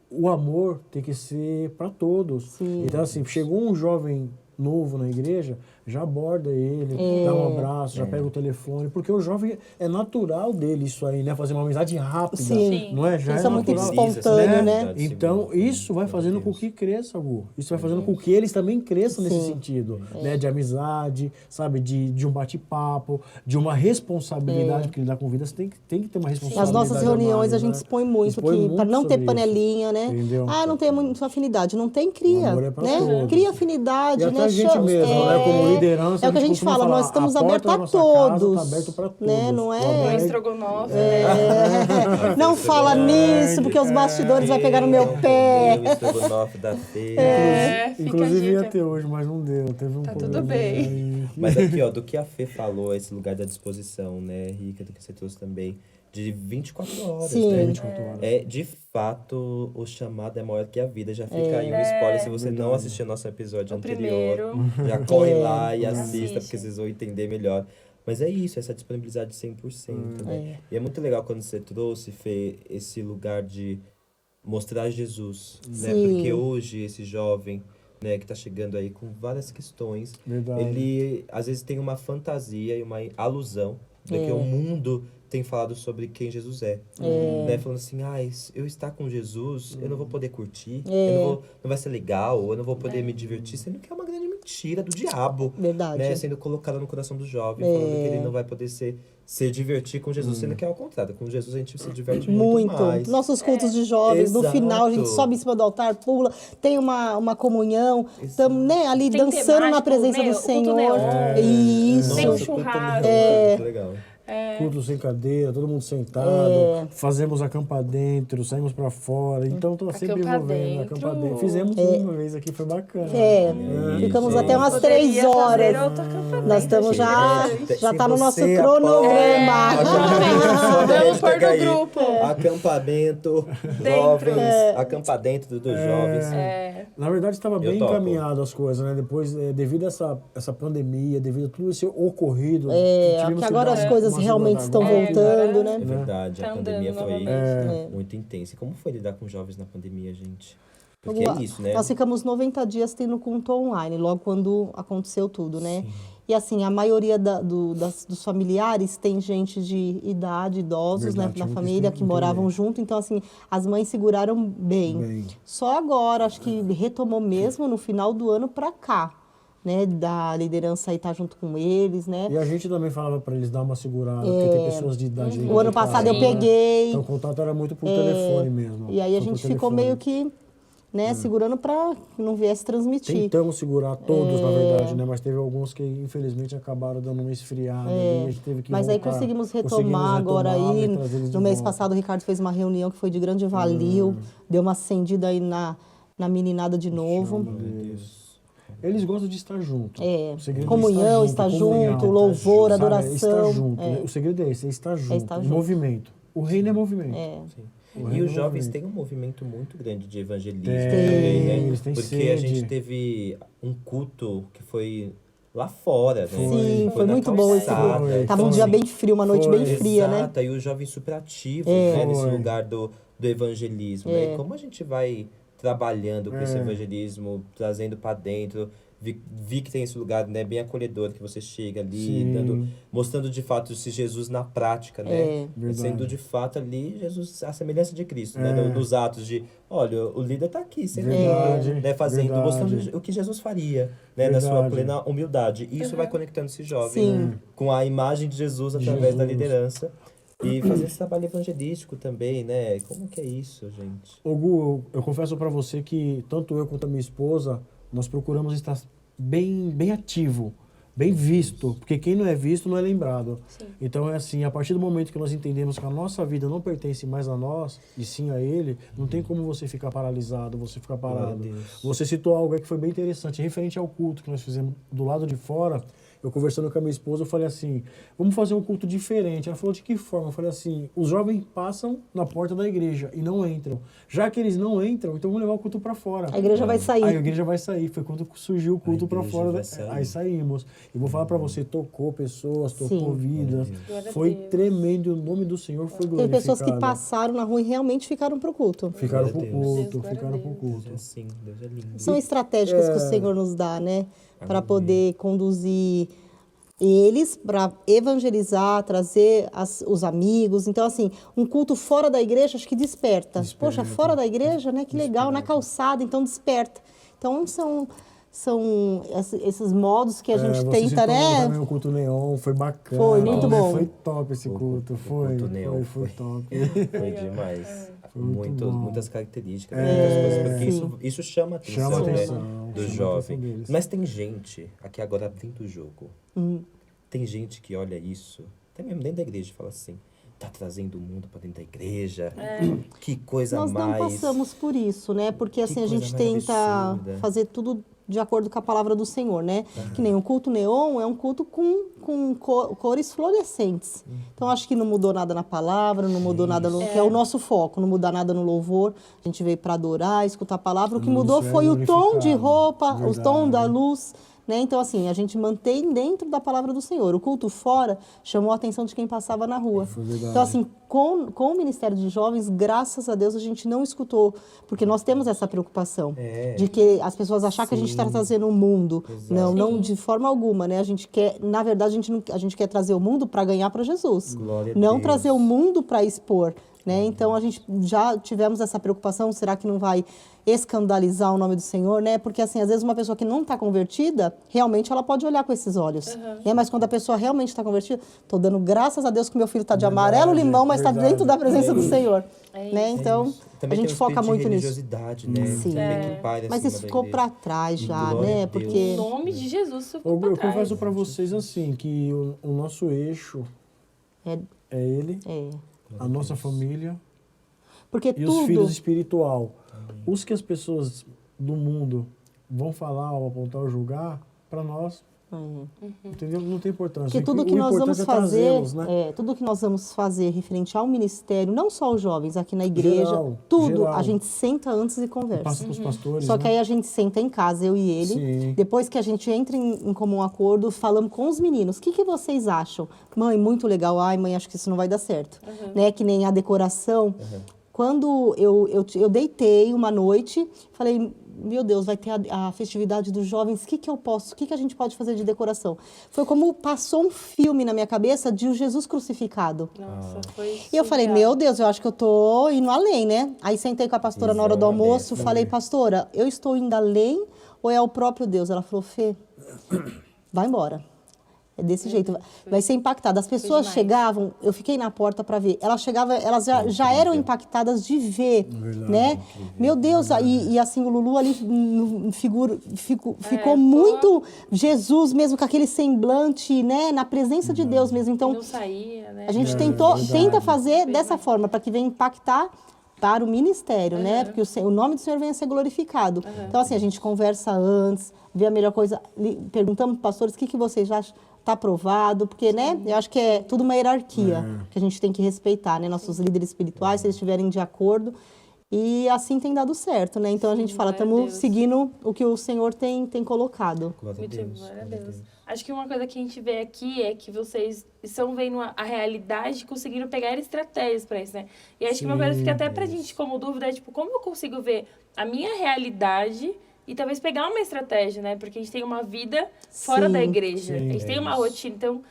o amor tem que ser para todos. Sim. Então assim, chegou um jovem novo na igreja, já aborda ele, dá um abraço, já pega o telefone, porque o jovem é natural dele isso aí, né? Fazer uma amizade rápida, Sim. não é? Já Isso é muito natural. espontâneo, né? Então, isso vai fazendo com que cresça, Gu. Isso vai fazendo com que eles também cresçam nesse sentido, né? De amizade, sabe? De um bate-papo, de uma responsabilidade, porque lidar com vida, você tem que ter uma responsabilidade. Nas nossas reuniões mais, a gente né? expõe muito, para não ter panelinha, né? Entendeu? Ah, não tem muita afinidade. Não tem, cria. O amor é pra né? todos. Cria afinidade, E até né? a gente mesmo, né? Como liderança, É o que a gente costuma fala, falar, nós estamos a porta abertos da a nossa casa todos. tá aberto pra todos. Né? Não O é? amor O é- estrogonofe, Não fala nisso, porque os bastidores vai pegar no meu pé. O estrogonofe da feira. fica a Inclusive ia dica. ter hoje, mas não deu. Teve um Tá problema tudo bem. aí. Mas aqui, ó, do que a Fê falou, esse lugar da disposição, né, Rica, do que você trouxe também, de 24 horas, Sim. né? 24 horas. É, de fato, o chamado é maior que a vida. Já fica aí um spoiler, se você não assistiu nosso episódio O anterior. primeiro. Já corre lá e assista, Assiste. porque vocês vão entender melhor. Mas é isso, essa disponibilidade de 100%, né? E é muito legal quando você trouxe, Fê, esse lugar de mostrar Jesus, né? Sim. Porque hoje esse jovem, né, que tá chegando aí com várias questões, Verdade. ele às vezes tem uma fantasia e uma alusão do que o mundo tem falado sobre quem Jesus é. Né? Falando assim, eu estar com Jesus, eu não vou poder curtir, não vai ser legal, eu não vou poder me divertir, sendo que é uma grande mentira do diabo. Verdade. Né? Sendo colocada no coração do jovem, falando que ele não vai poder se divertir com Jesus, sendo que é ao contrário. Com Jesus a gente se diverte muito mais. Nossos cultos de jovens, no final a gente Exato. sobe em cima do altar, pula, tem uma comunhão, estamos né, ali Tem dançando na temático, presença né? do O culto Senhor. neon. Isso. Tem um Nossa, churrasco. muito legal. Culto sem cadeira, todo mundo sentado, fazemos acampar dentro, saímos pra fora, então tô sempre Acampar envolvendo, dentro. acampar dentro. Fizemos uma vez aqui, foi bacana. Ficamos gente. até umas Poderia 3 fazer horas. outro acampamento, Nós estamos já Se tá no nosso você cronograma. Vamos pôr no grupo. Acampamento, jovens, acampar dentro dos jovens. Na verdade, estava bem topo. encaminhado as coisas, né? Depois, devido a essa pandemia, devido a tudo isso ocorrido... Que agora as coisas realmente estão voltando, né? É verdade, Tá a pandemia andando foi novamente. muito intensa. E como foi lidar com jovens na pandemia, gente? Porque Vamos lá. é isso, né? Nós ficamos 90 dias tendo culto online, logo quando aconteceu tudo, né? E assim, a maioria dos familiares tem gente de idade, idosos, Verdade, né, tinha na muita família, gente que moravam também. junto. Então, assim, as mães seguraram bem. Só agora, acho que retomou mesmo no final do ano pra cá, né? Da liderança aí tá junto com eles, né? E a gente também falava para eles dar uma segurada, porque tem pessoas de idade... O ano passado eu peguei. Então o contato era muito por telefone mesmo. E aí a só por gente ficou telefone. meio que, né, segurando pra que não viesse transmitir. Tentamos segurar todos, na verdade, né? Mas teve alguns que, infelizmente, acabaram dando uma esfriada ali, a gente teve que Mas aí voltar. conseguimos retomar agora aí. e trazer eles de No mês volta. passado o Ricardo fez uma reunião que foi de grande valia, deu uma acendida aí na meninada de novo. Eles gostam de estar junto. É, O segredo é comunhão, estar junto, louvor, sabe? adoração. Estar junto. O segredo é esse, é estar junto. estar Em junto. movimento. O reino é movimento. E os jovens têm um movimento muito grande de evangelismo Tem, também, né? eles têm Porque sede. a gente teve um culto que foi lá fora, né? Sim, foi na muito bom esse calçada. grupo. Foi. Tava um Então, dia assim, bem frio, uma noite bem fria, né? Exato, e os jovens super ativos, né? Nesse Foi. lugar do evangelismo, né? E como a gente vai trabalhando com esse evangelismo, trazendo para dentro. Vi que tem esse lugar, né, bem acolhedor, que você chega ali, mostrando de fato esse Jesus na prática, né? Sendo de fato ali Jesus, a semelhança de Cristo, né? Nos atos de, olha, o líder está aqui, né, fazendo, mostrando o que Jesus faria, né, na sua plena humildade. E isso vai conectando esse jovem com a imagem de Jesus através da liderança. E fazer esse trabalho evangelístico também, né? Como que é isso, gente? Ô Gu, eu confesso para você que tanto eu quanto a minha esposa, nós procuramos estar bem ativo, bem visto, porque quem não é visto não é lembrado. Sim. Então é assim, a partir do momento que nós entendemos que a nossa vida não pertence mais a nós, e sim a Ele, não tem como você ficar paralisado, você ficar parado. Você citou algo aí que foi bem interessante, referente ao culto que nós fizemos do lado de fora. Eu conversando com a minha esposa, eu falei assim, vamos fazer um culto diferente. Ela falou, de que forma? Eu falei assim, os jovens passam na porta da igreja e não entram. Já que eles não entram, então vamos levar o culto para fora. A igreja vai sair. Aí a igreja vai sair. Foi quando surgiu o culto para fora. Aí saímos. E vou falar para você, tocou pessoas, tocou vidas. Foi tremendo. O nome do Senhor foi glorificado. Tem pessoas que passaram na rua e realmente ficaram para o culto. Ficaram para o culto, ficaram para o culto. Sim, Deus é lindo. São estratégicas que o Senhor nos dá, né? Para poder conduzir eles, para evangelizar, trazer os amigos. Então, assim, um culto fora da igreja, acho que desperta. Poxa, fora da igreja, né? Que legal, na calçada, então desperta. Então, são esses modos que a gente tenta, né? Também o culto neon, foi bacana. Foi muito bom. Foi top esse culto, foi top. Foi demais. Foi Muitas características, muitas coisas, porque isso chama a atenção, né, do jovem. Mas tem gente, aqui agora vem do jogo, tem gente que olha isso, até mesmo dentro da igreja, e fala assim, tá trazendo o mundo para dentro da igreja, que coisa Nós mais... Nós não passamos por isso, né? Porque assim, a gente tenta fazer tudo de acordo com a palavra do Senhor, né? Que nem o culto neon é um culto com cores fluorescentes. Então, acho que não mudou nada na palavra, não mudou nada que é o nosso foco, não mudar nada no louvor. A gente veio para adorar, escutar a palavra. O que mudou foi o tom de roupa, o tom da luz. Né? Então, assim, a gente mantém dentro da palavra do Senhor. O culto fora chamou a atenção de quem passava na rua. Então, assim, com o Ministério de Jovens, graças a Deus, a gente não escutou, porque nós temos essa preocupação de que as pessoas acham que a gente está trazendo o mundo. Não, de forma alguma, né? A gente quer, na verdade, a gente quer trazer o mundo para ganhar para Jesus. Não trazer o mundo para expor. Né? Então, a gente já tivemos essa preocupação, será que não vai escandalizar o nome do Senhor, né? Porque, assim, às vezes uma pessoa que não está convertida, realmente ela pode olhar com esses olhos, né? Mas quando a pessoa realmente está convertida, estou dando graças a Deus que meu filho está de amarelo limão, mas está dentro da presença do Senhor, né? Então, a gente foca muito nisso. Né? Sim. Mas isso ficou para trás já, né? Porque... Em nome de Jesus, ficou para Eu trás. confesso para vocês, assim, que o nosso eixo é Ele, a nossa família e os filhos espiritual. Os que as pessoas do mundo vão falar ou apontar ou julgar, para nós, entendeu? Não tem importância. Porque tudo que nós vamos fazer, tudo que nós vamos fazer referente ao ministério, não só os jovens aqui na igreja, geral. A gente senta antes e conversa. Passa com os pastores, Só que aí a gente senta em casa, eu e ele. Sim. Depois que a gente entra em comum acordo, falamos com os meninos. O que vocês acham? Mãe, muito legal. Ai, mãe, acho que isso não vai dar certo. Né? Que nem a decoração. Quando eu deitei uma noite, falei, meu Deus, vai ter a festividade dos jovens, o que a gente pode fazer de decoração? Foi como passou um filme na minha cabeça de um Jesus crucificado. Nossa, foi E eu falei, meu Deus, eu acho que eu tô indo além, né? Aí sentei com a pastora na hora do almoço, falei, pastora, eu estou indo além ou é o próprio Deus? Ela falou, Fê, vai embora. É desse jeito, vai ser impactada. As pessoas chegavam, eu fiquei na porta para ver. Elas já eram impactadas de ver, né? Meu Deus, e assim o Lulu ali ficou muito Jesus mesmo com aquele semblante, né? Na presença de Deus mesmo. Então, não saía, né? A gente tenta fazer dessa forma para que venha impactar para o ministério, né? Porque o nome do Senhor venha a ser glorificado. Então, assim, a gente conversa antes, vê a melhor coisa, perguntamos para os pastores o que vocês acham. Está aprovado, porque, né, eu acho que é tudo uma hierarquia que a gente tem que respeitar, né, nossos líderes espirituais, se eles estiverem de acordo. E assim tem dado certo, né? Então a gente fala, glória a estamos Deus. seguindo o que o Senhor tem colocado. Glória a Muito Deus. glória a glória Deus. Acho que uma coisa que a gente vê aqui é que vocês estão vendo a realidade e conseguindo pegar estratégias para isso, né? E acho que uma coisa que fica até pra gente como dúvida é, tipo, como eu consigo ver a minha realidade e talvez pegar uma estratégia, né? Porque a gente tem uma vida fora Sim, da igreja. sim, A gente tem uma isso. rotina. Então,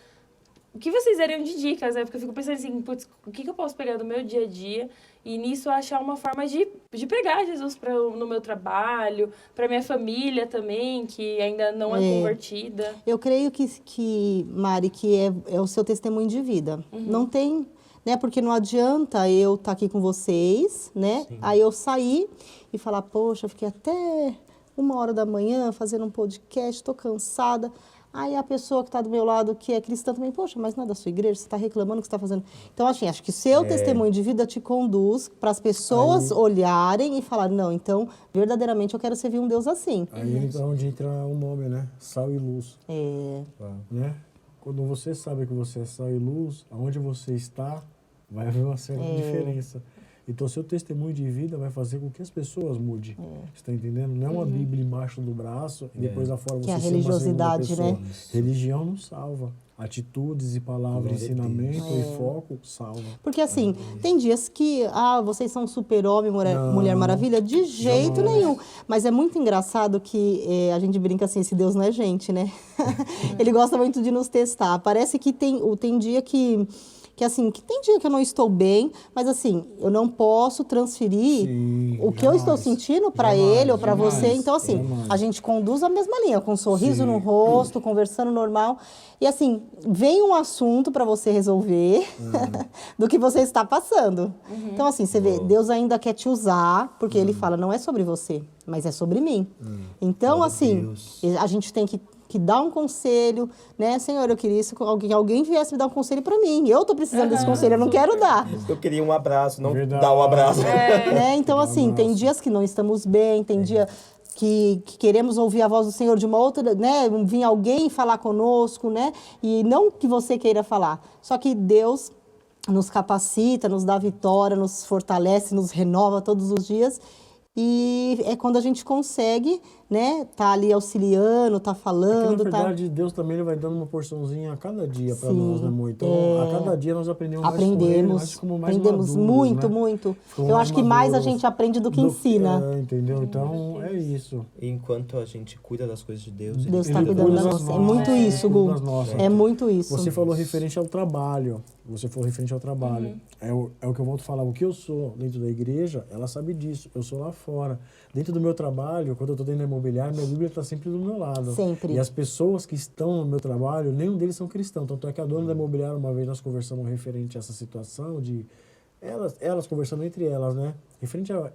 o que vocês dariam de dicas, né? Porque eu fico pensando assim, putz, o que eu posso pegar do meu dia a dia e nisso achar uma forma de pregar Jesus no meu trabalho, para minha família também, que ainda não é convertida. Eu creio que Mari, que é o seu testemunho de vida. Não tem, né? Porque não adianta eu estar aqui com vocês, né? Aí eu sair e falar, poxa, eu fiquei até 1h da manhã fazendo um podcast, tô cansada. Aí a pessoa que está do meu lado, que é cristã também, poxa, mas não é da sua igreja, você está reclamando o que você está fazendo. Então, assim, acho que seu testemunho de vida te conduz para as pessoas olharem e falar, não, então, verdadeiramente eu quero servir um Deus assim. Aí é onde entra o nome, né? Sal e luz. Uau. Né? Quando você sabe que você é sal e luz, aonde você está, vai haver uma certa diferença. Então, seu testemunho de vida vai fazer com que as pessoas mudem. Você está entendendo? Não é uma Bíblia embaixo do braço e depois lá fora você Que é a ser uma segunda religiosidade, pessoa. né? Religião não salva. Atitudes e palavras, Glória a ensinamento Deus. e foco salva. Porque assim, tem dias que, vocês são super-homem, Mulher Maravilha, de jeito jamais. nenhum. Mas é muito engraçado que a gente brinca assim, esse Deus não é gente, né? Ele gosta muito de nos testar. Parece que tem dia que tem dia que eu não estou bem, mas assim, eu não posso transferir Sim, o que eu estou jamais. sentindo para Jamais, ele ou para jamais, você. Então, assim, jamais. a gente conduz a mesma linha, com um sorriso Sim. no rosto, conversando normal. E assim, vem um assunto para você resolver do que você está passando. Então, assim, você vê, Deus ainda quer te usar, porque ele fala, não é sobre você, mas é sobre mim. Então, Glória a assim, Deus. a gente tem que dar um conselho, né? Senhor, eu queria isso, que alguém viesse me dar um conselho para mim. Eu tô precisando desse conselho, eu não quero dar. Eu queria um abraço, não Verdade. dar um abraço. Né? Então, assim, tem dias que não estamos bem, tem dia que queremos ouvir a voz do Senhor de uma outra, né? Vir alguém falar conosco, né? E não que você queira falar, só que Deus nos capacita, nos dá vitória, nos fortalece, nos renova todos os dias. E é quando a gente consegue, né, tá ali auxiliando, tá falando, Na verdade, Deus também ele vai dando uma porçãozinha a cada dia para Sim, nós, né, amor? Então, a cada dia nós aprendemos mais com ele, aprendemos, nós ficamos mais aprendemos maduros, muito, né? muito. Ficamos Eu acho que mais a maduros gente aprende do que ensina. Entendeu? Então, é isso. Enquanto a gente cuida das coisas de Deus, Deus ele está cuida cuidando das da nossas. nossa. É muito isso, cuida Gu. das nossas. É muito isso. Você falou referente ao trabalho. É o que eu volto a falar. O que eu sou dentro da igreja, ela sabe disso. Eu sou lá fora. Dentro do meu trabalho, quando eu estou dentro da imobiliária, minha Bíblia está sempre do meu lado. Sempre. E as pessoas que estão no meu trabalho, nenhum deles são cristãos. Tanto é que a dona da imobiliária, uma vez nós conversamos referente a essa situação de... Elas conversando entre elas, né? Referente ao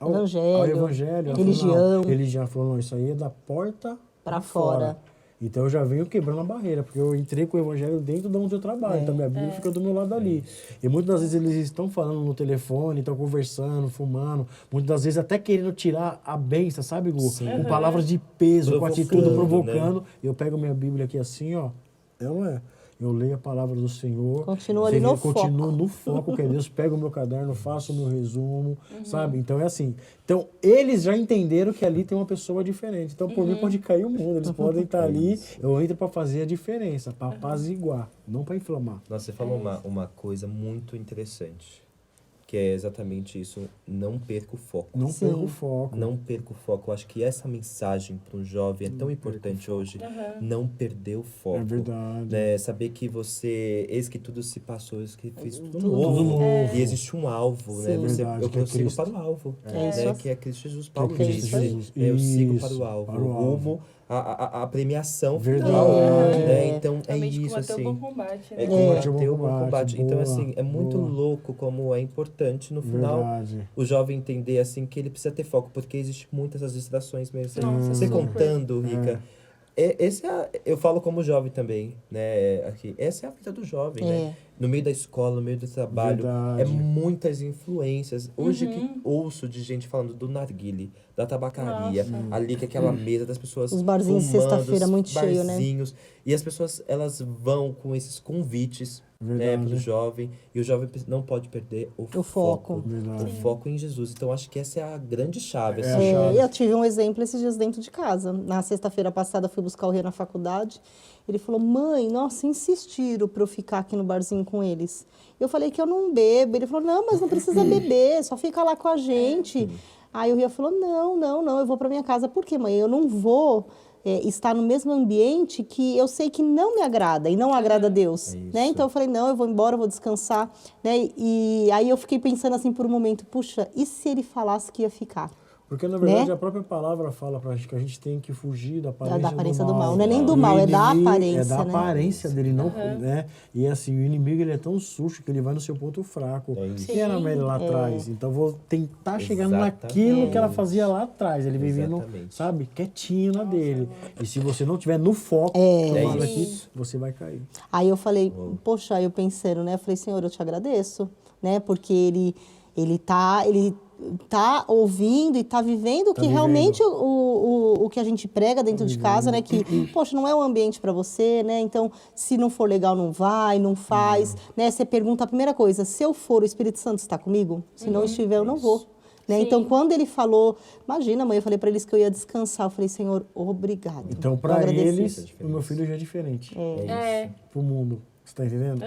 evangelho. Ela religião. falou, não, religião. Ela falou, não, isso aí é da porta Pra fora. Então eu já venho quebrando a barreira, porque eu entrei com o evangelho dentro de onde eu trabalho. Então minha Bíblia fica do meu lado ali. E muitas das vezes eles estão falando no telefone, estão conversando, fumando. Muitas das vezes até querendo tirar a bênção, sabe, Gu? Com palavras de peso, com atitude provocando. Eu pego minha Bíblia aqui assim, ó. Não é? Eu leio a palavra do Senhor. Continua ali no foco. Continuo no foco, que é Deus. Pego o meu caderno, faço o meu resumo, sabe? Então é assim. Então, eles já entenderam que ali tem uma pessoa diferente. Então, por mim, pode cair o mundo. Eles podem estar ali. Eu entro para fazer a diferença, para apaziguar, não para inflamar. Nossa, você falou uma coisa muito interessante, que é exatamente isso, não perca o foco. Não perca o foco. Não perca o foco. Eu acho que essa mensagem para um jovem é tão importante hoje. Não perder o foco. É verdade. Né? Saber que eis que tudo se passou, eis que fez tudo Tudo novo. novo. E existe um alvo, né? Sim. Verdade, Eu que é prossigo Cristo. para o alvo, né? isso. Que é Cristo Jesus. Paulo Cristo disse, Jesus. eu sigo Isso, para o alvo. para o O rumo, a premiação Verdade. final. Né? Então, é Realmente isso, combater assim. o bom combate, né? É combater o bom combate, combate. Então, boa, assim, é muito boa. louco como é importante no final Verdade. o jovem entender, assim, que ele precisa ter foco, porque existe muitas as distrações mesmo. Nossa, Você super. contando, Rica, eu falo como jovem também, né, aqui, essa é a vida do jovem, né? No meio da escola, no meio do trabalho, Verdade. muitas influências. Hoje que ouço de gente falando do narguile, da tabacaria, ali que é aquela mesa das pessoas Os barzinhos de fumando, sexta-feira os muito cheio, né? barzinhos, e as pessoas, elas vão com esses convites, né, pro jovem. E o jovem não pode perder o foco. Verdade. O foco em Jesus. Então, acho que essa é a grande chave. É assim. a chave. Eu tive um exemplo esses dias dentro de casa. Na sexta-feira passada, fui buscar o Rê na faculdade. Ele falou, mãe, nossa, insistiram para eu ficar aqui no barzinho com eles. Eu falei que eu não bebo. Ele falou, não, mas não precisa beber, só fica lá com a gente. Aí o Rê falou, não, eu vou para minha casa. Por quê, mãe? Eu não vou estar no mesmo ambiente que eu sei que não me agrada e não agrada a Deus. Né? Então eu falei, não, eu vou embora, eu vou descansar. Né? E aí eu fiquei pensando assim por um momento, puxa, e se ele falasse que ia ficar? Porque, na verdade, né? a própria palavra fala pra gente que a gente tem que fugir da aparência, Da aparência do mal. do mal. Não é nem do E mal, o é da inimigo aparência, É da né? aparência dele, não, né? E assim, o inimigo, ele é tão sujo que ele vai no seu ponto fraco. Quem era Mary lá atrás? Então, eu vou tentar chegar naquilo que ela fazia lá atrás. Ele vivendo, sabe, quietinho na dele. E se você não tiver no foco, tomado aqui, você vai cair. Aí eu falei, poxa, eu pensando, né? Eu falei, Senhor, eu te agradeço, né? Porque ele tá ouvindo e tá vivendo o que realmente o que a gente prega dentro de casa, né? Que, poxa, não é um ambiente para você, né? Então, se não for legal, não vai, não faz, né? Você pergunta a primeira coisa, se eu for, o Espírito Santo está comigo? Se não estiver, eu não vou. Né? Então, quando ele falou, imagina, mãe, eu falei para eles que eu ia descansar. Eu falei, Senhor, obrigado. Então, para eles, o meu filho já é diferente. Pro mundo. Você tá entendendo?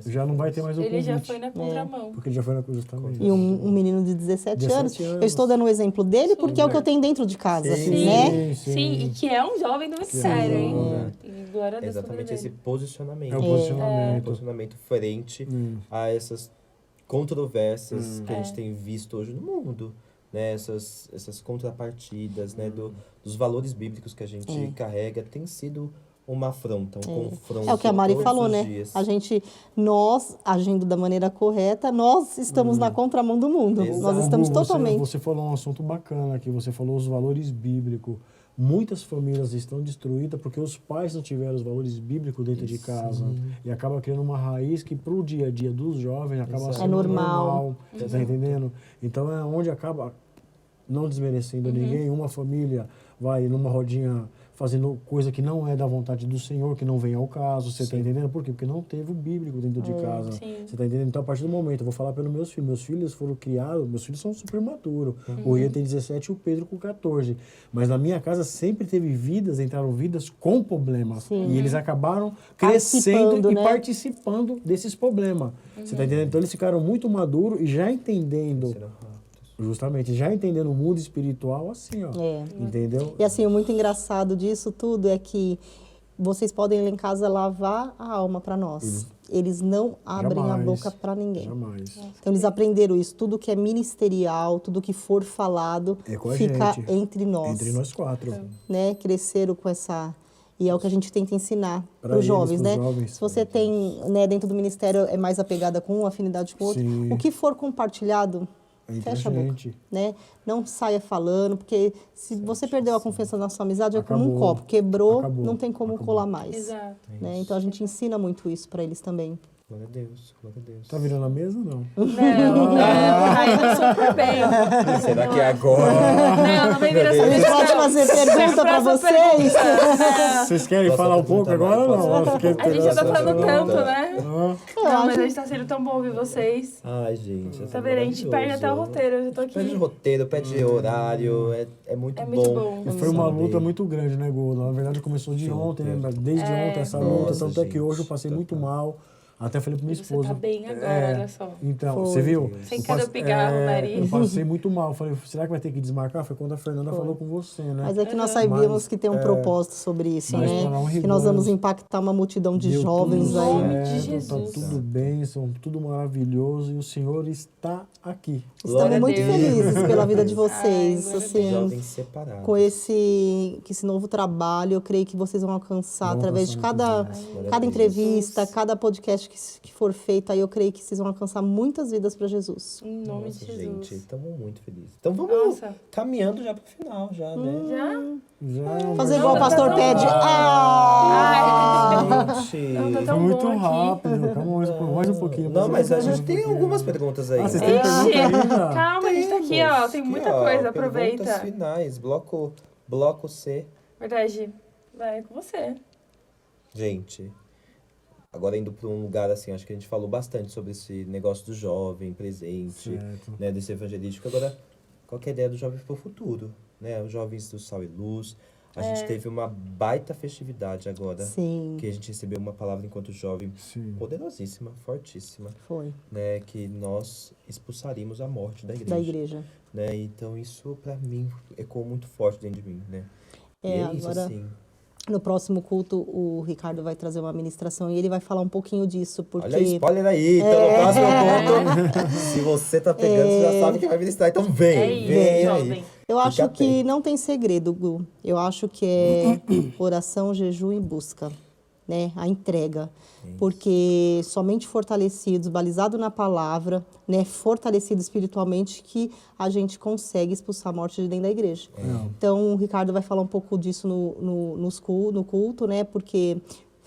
Já não vai ter mais o convite. Ele já foi na contramão. Porque ele já foi na justamente. E um menino de 17 anos. Eu estou dando o exemplo dele porque é o que eu tenho dentro de casa, né? Sim, e que é um jovem do ministério, hein? E glória a Deus. Exatamente esse posicionamento. É o posicionamento. Posicionamento frente a essas controvérsias que a gente tem visto hoje no mundo. Né? Essas contrapartidas, né? Dos valores bíblicos que a gente carrega, tem sido uma afronta, um confronto. É o que a Mari falou, né? Nós, agindo da maneira correta, nós estamos na contramão do mundo. Exato. Nós estamos totalmente... Você falou um assunto bacana aqui, você falou os valores bíblicos. Muitas famílias estão destruídas porque os pais não tiveram os valores bíblicos dentro de casa. E acaba criando uma raiz que pro dia a dia dos jovens acaba sendo normal. Tá entendendo? Então é onde acaba, não desmerecendo ninguém, uma família vai numa rodinha fazendo coisa que não é da vontade do Senhor, que não vem ao caso, você tá entendendo? Por quê? Porque não teve o bíblico dentro de casa. Você tá entendendo? Então, a partir do momento, eu vou falar pelos meus filhos foram criados, meus filhos são super maturos. O Ian tem 17 e o Pedro com 14. Mas na minha casa sempre teve entraram vidas com problemas. E eles acabaram crescendo e participando desses problemas. Você tá entendendo? Então, eles ficaram muito maduros e já entendendo... Justamente, já entendendo o mundo espiritual assim, ó. Entendeu? E assim, o muito engraçado disso tudo é que vocês podem ir lá em casa lavar a alma para nós. Eles não abrem a boca para ninguém. Jamais. Então, eles aprenderam isso. Tudo que é ministerial, tudo que for falado, fica entre nós. Entre nós quatro. Né? Cresceram com essa... E é o que a gente tenta ensinar para os jovens, né? Se você tem, né, dentro do ministério, é mais apegada com um, afinidade com o outro. O que for compartilhado... Fecha a boca, né? Não saia falando, porque se você perdeu a confiança na sua amizade, é como um copo. Quebrou, não tem como colar mais. Exato. Né? Então, a gente ensina muito isso para eles também. Glória a Deus, glória a Deus. Tá virando a mesa ou não? Não, ainda super bem. Será que é agora? Não vem vir essa A gente pode fazer pergunta para vocês? Vocês querem falar um pouco agora ou não? A gente já tá falando tanto, né? Não, mas a gente tá sendo tão bom ouvir vocês. Ai, gente. Tá vendo? A gente perde até o roteiro, eu já tô aqui. Perde roteiro, perde horário, é muito bom. E foi uma luta muito grande, né, Gol? Na verdade, começou de ontem, né? Desde ontem essa luta, tanto é que hoje eu passei muito mal. Até falei pra minha esposa. Você tá bem agora, olha só. Então, você viu? Sem cada pigarro, Maria. Eu passei muito mal. Falei, será que vai ter que desmarcar? Foi quando a Fernanda falou com você, né? Mas é que nós sabíamos que tem um propósito sobre isso, né? Que nós vamos impactar uma multidão de jovens aí. Em nome de Jesus. Tá tudo bem, são tudo maravilhoso e o Senhor está aqui. Estamos muito felizes pela vida de vocês. Ai, assim, jovens separados. com esse novo trabalho, eu creio que vocês vão alcançar através de cada entrevista, cada podcast que for feito, aí eu creio que vocês vão alcançar muitas vidas para Jesus. Em nome de Jesus. Gente, estamos muito felizes. Então vamos caminhando já pro final, já, né? Já, fazer igual o pastor pede. Gente. Não, tá foi tão muito bom aqui. rápido. Calma, mais um pouquinho. Não, mas a gente tem algumas perguntas aí. Vocês têm pergunta ainda? Calma, a gente tá aqui, ó. Tem muita coisa, aproveita. Perguntas finais, bloco C. Verdade. Vai com você. Gente, agora indo para um lugar assim, acho que a gente falou bastante sobre esse negócio do jovem presente, Certo. né, desse evangelístico. Agora, qual que é a ideia do jovem para o futuro? Né? Os jovens do Sal e Luz. A gente teve uma baita festividade agora, Sim, que a gente recebeu uma palavra enquanto jovem Sim. poderosíssima, fortíssima, foi. né, que nós expulsaríamos a morte da igreja. Da igreja. Né? Então isso para mim ecoou muito forte dentro de mim, né? E é isso agora, assim. no próximo culto, o Ricardo vai trazer uma ministração e ele vai falar um pouquinho disso, porque... Olha spoiler aí, então no próximo culto, se você tá pegando, você já sabe que vai ministrar, então vem, É isso, vem jovem. aí. Eu acho Fica que atento. não tem segredo, Gu. Eu acho que é oração, jejum e busca, né? A entrega. Porque somente fortalecidos, balizados na palavra, né? Fortalecido espiritualmente, que a gente consegue expulsar a morte de dentro da igreja. Então, o Ricardo vai falar um pouco disso no culto, né? Porque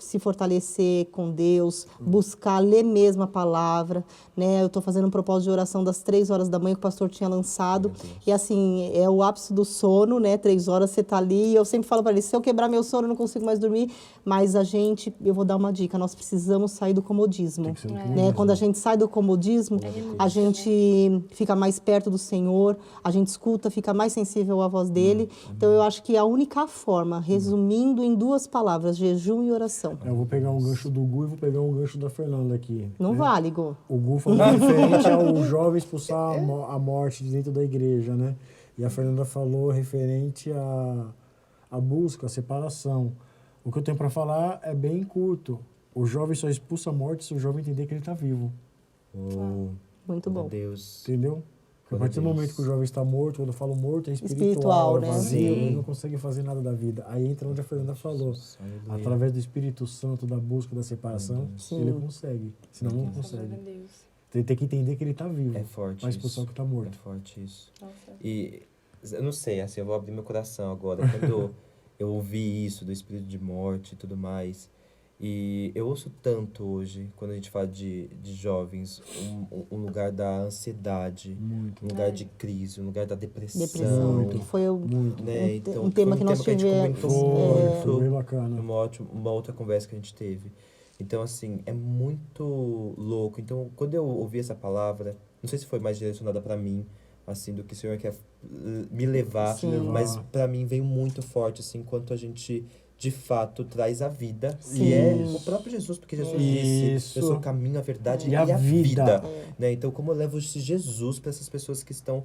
se fortalecer com Deus, buscar ler mesmo a palavra, né? Eu estou fazendo um propósito de oração das 3 horas da manhã que o pastor tinha lançado. E assim, é o ápice do sono, né? 3 horas você tá ali. E eu sempre falo para ele, se eu quebrar meu sono, eu não consigo mais dormir. Mas eu vou dar uma dica, nós precisamos sair do comodismo. Tem que ser no Né? comodismo. Quando a gente sai do comodismo, a gente fica mais perto do Senhor, a gente escuta, fica mais sensível à voz dele. Então, eu acho que a única forma, resumindo em 2 palavras, jejum e oração. Eu vou pegar um gancho do Gu e vou pegar um gancho da Fernanda aqui. Não vale, Gu. O Gu falou referente ao jovem expulsar a morte de dentro da igreja, né? E a Fernanda falou referente à busca, à separação. O que eu tenho para falar é bem curto. O jovem só expulsa a morte se o jovem entender que ele está vivo. Muito bom. Meu Deus. Entendeu? Porque a partir do momento que o jovem está morto, quando eu falo morto, é Espiritual, espiritual, né? é vazio, Sim. ele não consegue fazer nada da vida. Aí entra onde a Fernanda falou. Aleluia. Através do Espírito Santo, da busca, da separação, Sim. ele consegue. Senão não Glória a consegue. Deus. Ele tem que entender que ele está vivo. É forte Para expulsar o isso. que está morto. É forte isso. Nossa. E eu não sei, assim, eu vou abrir meu coração agora. Quando eu ouvi isso do espírito de morte e tudo mais, e eu ouço tanto hoje, quando a gente fala de jovens, um lugar da ansiedade, Muito. um lugar de crise, um lugar da depressão. Depressão, que foi Muito. Né? Então, um tema foi que nós a gente tivemos. comentou Foi bem muito, bacana. uma outra conversa que a gente teve. Então, assim, é muito louco. Então, quando eu ouvi essa palavra, não sei se foi mais direcionada para mim, assim, do que o Senhor quer me levar, Sim. mas para mim veio muito forte, assim, enquanto a gente, de fato, traz a vida, Sim. que é o próprio Jesus, porque Jesus disse, Isso. eu sou o caminho, a verdade E e a a vida. vida. Né? Então, como eu levo esse Jesus para essas pessoas que estão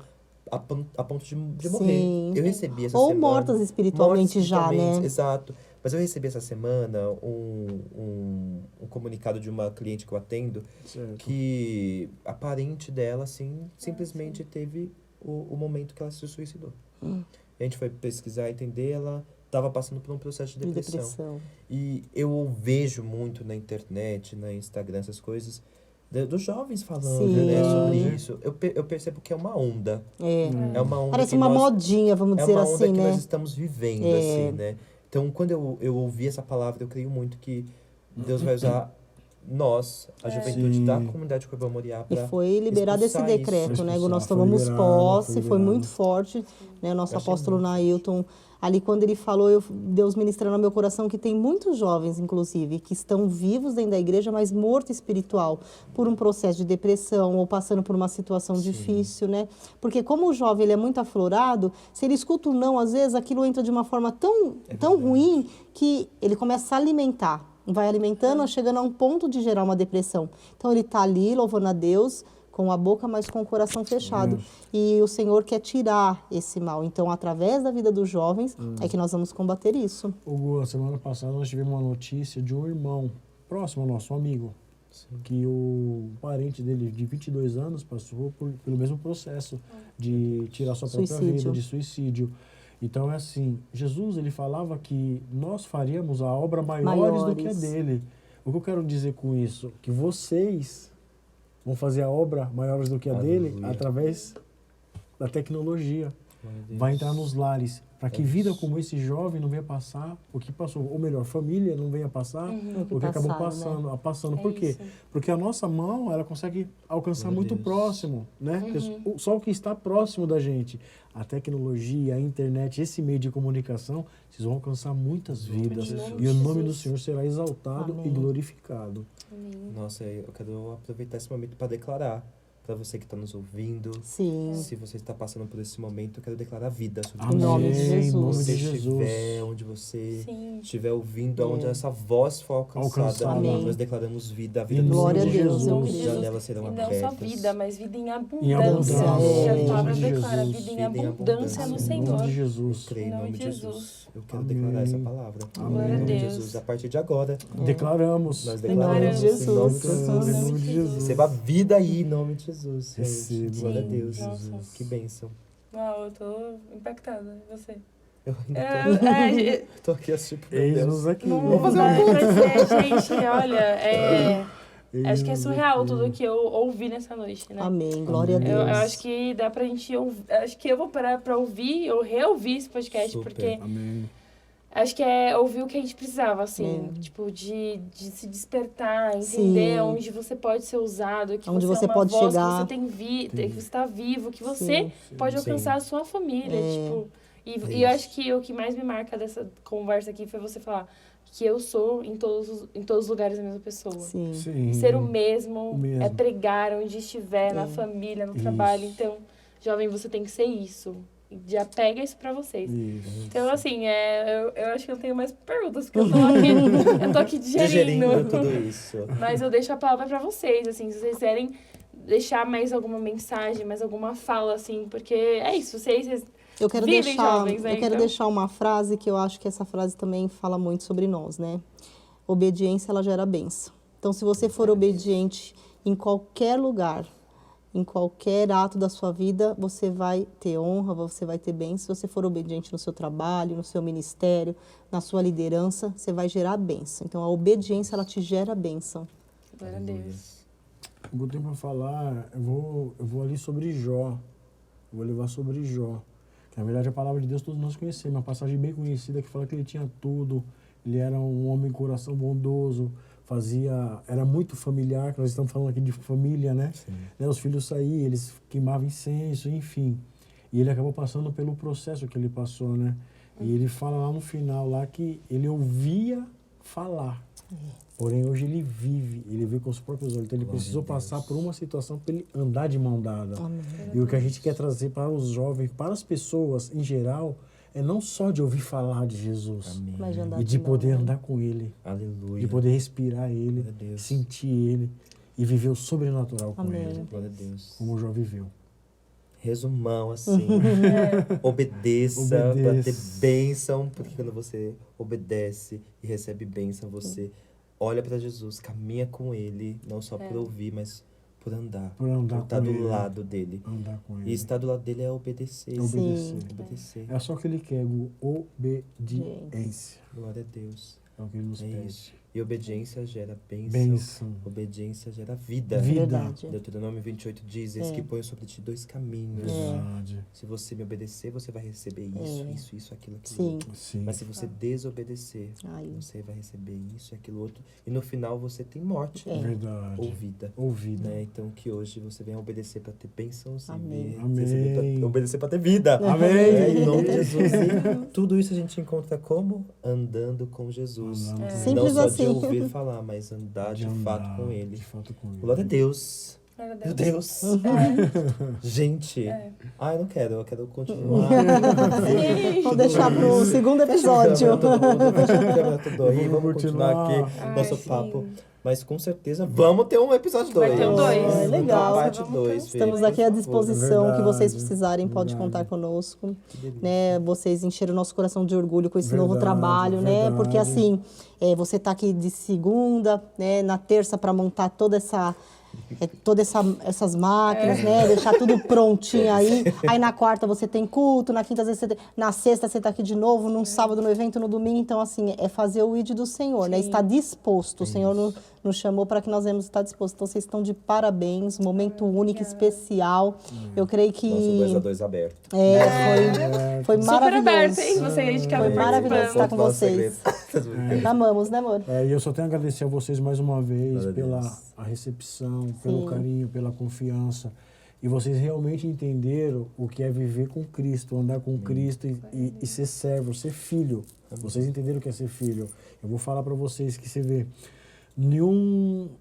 a ponto de Sim. morrer. Eu recebi essa Ou semana... mortas espiritualmente já, né? Exato. Mas eu recebi essa semana um comunicado de uma cliente que eu atendo, Certo. que a parente dela, assim, simplesmente teve o momento que ela se suicidou. A gente foi pesquisar, entender, ela estava passando por um processo de De depressão. depressão. E eu vejo muito na internet, no Instagram, essas coisas, dos jovens falando, Sim. né, sobre isso. Eu percebo que é uma onda. É uma onda Parece que uma nós- modinha, vamos é dizer uma onda assim, que né? nós estamos vivendo, É. assim, né? Então, quando eu ouvi essa palavra, eu creio muito que Deus vai usar nós, a juventude Sim. da comunidade Corvão Moriá, E para foi liberado esse expulsar decreto, isso. né? Foi Nós expulsar, tomamos foi liberado, posse, foi foi liberado. muito forte. Né? O nosso Eu achei apóstolo muito Nailton, ali quando ele falou, Deus ministrando ao meu coração que tem muitos jovens, inclusive, que estão vivos dentro da igreja, mas morto espiritual, por um processo de depressão ou passando por uma situação difícil, né? Porque como o jovem ele é muito aflorado, se ele escuta um não, às vezes aquilo entra de uma forma tão ruim que ele começa a alimentar. Vai alimentando, chegando a um ponto de gerar uma depressão. Então ele está ali louvando a Deus com a boca, mas com o coração fechado. E o Senhor quer tirar esse mal. Então, através da vida dos jovens, é que nós vamos combater isso. Hugo, a semana passada nós tivemos uma notícia de um irmão próximo ao nosso amigo, que o parente dele de 22 anos passou pelo mesmo processo de tirar sua própria Suicídio. vida, de suicídio. Então é assim, Jesus ele falava que nós faríamos a obra maiores do que a Maiores. dele. O que eu quero dizer com isso? Que vocês vão fazer a obra maiores do que a dele Aleluia. através da tecnologia. vai entrar nos lares, para que vida como esse jovem não venha passar o que passou, ou melhor, família não venha passar o que acabou passando. Por quê? Isso. Porque a nossa mão, ela consegue alcançar muito próximo, né? Só o que está próximo da gente. A tecnologia, a internet, esse meio de comunicação, vocês vão alcançar muitas vidas. E o nome do Senhor será exaltado e glorificado. Nossa, eu quero aproveitar esse momento para declarar para você que está nos ouvindo. Sim. Se você está passando por esse momento, eu quero declarar vida sobre Amém. Em nome de Jesus. Em nome Onde de você Jesus. estiver, onde você estiver ouvindo, onde essa voz for alcançada, Amém. nós declaramos vida, a vida Em do Glória a Senhor. Deus, eu As creio. janelas serão E não abertas. só vida, mas vida em abundância. Em abundância. A palavra Em nome de declara Jesus. vida em Vida em abundância no abundância. Em nome Senhor. de Eu Jesus. creio em nome de Jesus. Eu quero Amém. declarar essa palavra. Amém. Em Glória a nome de Deus. Jesus. A partir de agora, Declaramos. nós Em nome de declaramos Jesus. em nome de Em Jesus. nome de Jesus. Receba vida aí em nome de Jesus. gente. Receba. Glória a Sim. Deus. Nossa. Que bênção. Uau, eu tô impactada. E você? Eu ainda tô aqui assim, meu Deus. Eis-nos aqui. Não, fazer um mas gente, olha, acho que é surreal tudo que eu ouvi nessa noite, né? Amém. Glória a Amém. Deus. Eu acho que dá pra gente ouvir. Acho que eu vou parar pra ouvir, eu reouvir esse podcast, Super. porque Amém. acho que é ouvir o que a gente precisava, assim, tipo, de se despertar, entender Sim. onde você pode ser usado, que Onde você você é uma pode voz, chegar. que você tem vida, que você tá vivo, que você pode Sim. alcançar a sua família, tipo. E eu acho que o que mais me marca dessa conversa aqui foi você falar que eu sou em todos os lugares a mesma pessoa. Sim. Sim. Ser o mesmo, O mesmo. é pregar onde estiver, na família, no trabalho. Isso. Então, jovem, você tem que ser isso. Já pega isso pra vocês. Isso. Então, assim, eu acho que eu tenho mais perguntas, porque eu tô aqui digerindo. Tudo isso. Mas eu deixo a palavra pra vocês, assim, se vocês quiserem deixar mais alguma mensagem, mais alguma fala, assim, porque é isso, vocês Eu quero vivem deixar, jovens, né? eu quero Então- deixar uma frase que eu acho que essa frase também fala muito sobre nós, né? Obediência, ela gera bênção. Então, se você for obediente em qualquer lugar, em qualquer ato da sua vida, você vai ter honra, você vai ter bênção. Se você for obediente no seu trabalho, no seu ministério, na sua liderança, você vai gerar bênção. Então, a obediência, ela te gera bênção. Glória a Deus. Eu botei para falar, eu vou ali sobre Jó. Eu vou levar sobre Jó. Que, na verdade, a palavra de Deus todos nós conhecemos. Uma passagem bem conhecida que fala que ele tinha tudo. Ele era um homem com coração bondoso. Era muito familiar, que nós estamos falando aqui de família, né? Os filhos saíam, eles queimavam incenso, enfim. E ele acabou passando pelo processo que ele passou, né? E ele fala lá no final, lá que ele ouvia falar. Porém, hoje ele vive com os próprios olhos. Então, ele precisou passar por uma situação para ele andar de mão dada. E o que a gente quer trazer para os jovens, para as pessoas em geral, é não só de ouvir falar de Jesus, Mas de andar e de mão, poder né? andar com Ele, Aleluia. de poder respirar Ele, Glória a Deus. sentir Ele e viver o sobrenatural com Amém. Ele, Glória a Deus. como o Jó viveu. Resumão, assim. Obedeça para ter bênção, porque quando você obedece e recebe bênção, você olha para Jesus, caminha com Ele, não só por ouvir, mas por andar. Por andar estar com do Ele. lado dele. Andar com Ele. E estar do lado dele é obedecer. Obedecer. Obedecer. É só o que Ele quer, obediência. Glória a Deus. É o que Ele nos É pede. isso. E obediência gera bênção. Bênção. Obediência gera vida. Verdade. Deuteronômio 28 diz, eis que ponho sobre ti dois caminhos. Verdade. Se você me obedecer, você vai receber isso, aquilo, aquilo Sim. outro. Sim. Mas se você desobedecer, Aí. você vai receber isso e aquilo outro. E no final você tem morte Verdade. ou vida. Ouvida. Né? Então que hoje você venha obedecer para ter bênçãos Amém. Amém. obedecer para ter vida. Amém. Em nome de Jesus. E tudo isso a gente encontra como? Andando com Jesus. Andando com Simples Não só assim. de ouvir falar, mas andar de andar fato com Ele. De fato com Ele. Glória a Deus. Glória a Meu Deus. Deus. Gente. Eu não quero. Eu quero continuar. Vamos deixar para o segundo episódio. Todo mundo, fecha a câmera tudo aí. Vamos Vamos continuar continuar. aqui nosso sim. papo. Mas com certeza vamos ter um episódio 2. Vai ter um dois. É legal. Parte 2. Estamos aqui à disposição, Verdade, que vocês precisarem, pode verdade. contar conosco. Que delícia. Né? Vocês encheram o nosso coração de orgulho com esse novo Verdade, trabalho, né? verdade. Porque assim, você está aqui de segunda, né? Na terça para montar toda todas essas máquinas, né? Deixar tudo prontinho aí. Aí na quarta você tem culto, na quinta às vezes você tem, na sexta você tá aqui de novo, num sábado no evento, no domingo. Então, assim, é fazer o ID do Senhor, né? Estar disposto. O Senhor nos chamou para que nós devemos estar dispostos. Então, vocês estão de parabéns, um momento único, especial. Eu creio que... Nosso 2x2 aberto. Foi Super maravilhoso. aberto, hein? Você aí de cada Foi maravilhoso estar com vocês. Amamos, né, amor? E eu só tenho a agradecer a vocês mais uma vez Glória a pela Deus. a recepção, pelo carinho, pela confiança. E vocês realmente entenderam o que é viver com Cristo, andar com Cristo e ser servo, ser filho. Vocês entenderam o que é ser filho. Eu vou falar para vocês que você vê,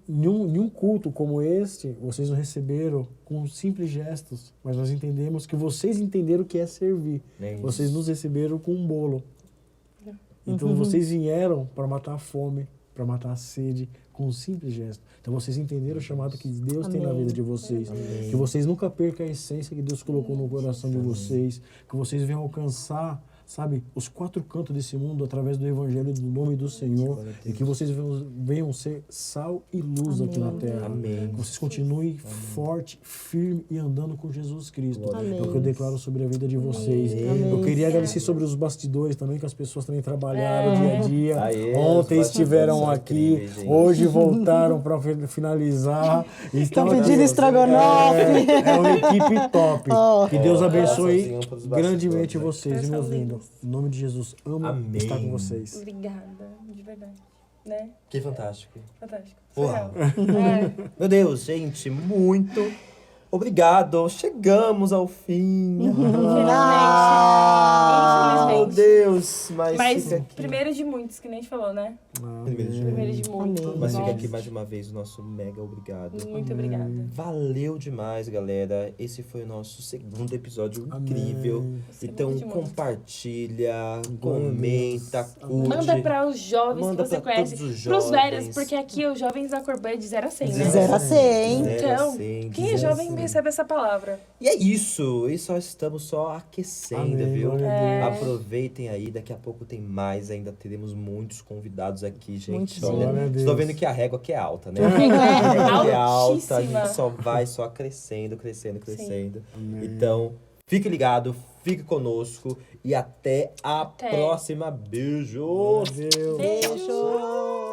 nenhum culto como este, vocês não receberam com simples gestos, mas nós entendemos que vocês entenderam o que é servir. Vocês nos receberam com um bolo. Então vocês vieram para matar a fome, para matar a sede, com um simples gesto. Então vocês entenderam o chamado que Deus tem na vida de vocês. Que vocês nunca percam a essência que Deus colocou no coração de vocês. Que vocês venham alcançar, sabe, os 4 cantos desse mundo através do Evangelho do nome do Senhor. E que vocês venham ser sal e luz aqui na terra. Que vocês continuem forte, firme e andando com Jesus Cristo. É o que eu declaro sobre a vida de vocês. Eu queria agradecer sobre os bastidores também, que as pessoas também trabalharam dia a dia. Aê, Ontem os estiveram bastidores aqui, são incríveis, gente. hoje voltaram para finalizar. Estão pedindo estrogonofe. É uma equipe top. Que Deus abençoe Coraçãozinho pros grandemente bastidores, vocês, meus Coração lindos. Em nome de Jesus, amo Amém. estar com vocês. Obrigada, de verdade. Né? Que fantástico. Fantástico. Uau. Surreal. Meu Deus, gente, muito obrigado. Chegamos ao fim. Meu Infelizmente. Deus, mas Mas fica aqui. primeiro de muitos, que nem a gente falou, né? Primeiro de muitos. Amém. Mas fica Nossa. aqui mais uma vez o nosso mega obrigado. Muito obrigada. Valeu demais, galera. Esse foi o nosso segundo episódio incrível. Então Muito bom. compartilha, comenta, curte. Manda para os jovens Manda que você pra conhece. todos os Para os velhos, jovens. porque aqui os jovens da Corban é de 0 a 100, né? De 0 a 100. Então, quem é jovem recebe. recebe essa palavra. E é isso. E só estamos só aquecendo, Amém, viu? glória a Deus. Aproveitem aí. Daqui a pouco tem mais. Ainda teremos muitos convidados aqui, gente. Muitos. Olha, Glória a Deus. estou vendo que a régua aqui é alta, né? A régua é A régua é alta. A altíssima. gente só vai só crescendo, crescendo, crescendo. Então, fique ligado. Fique conosco. E até a Até. próxima. Beijo! Deus. Beijo.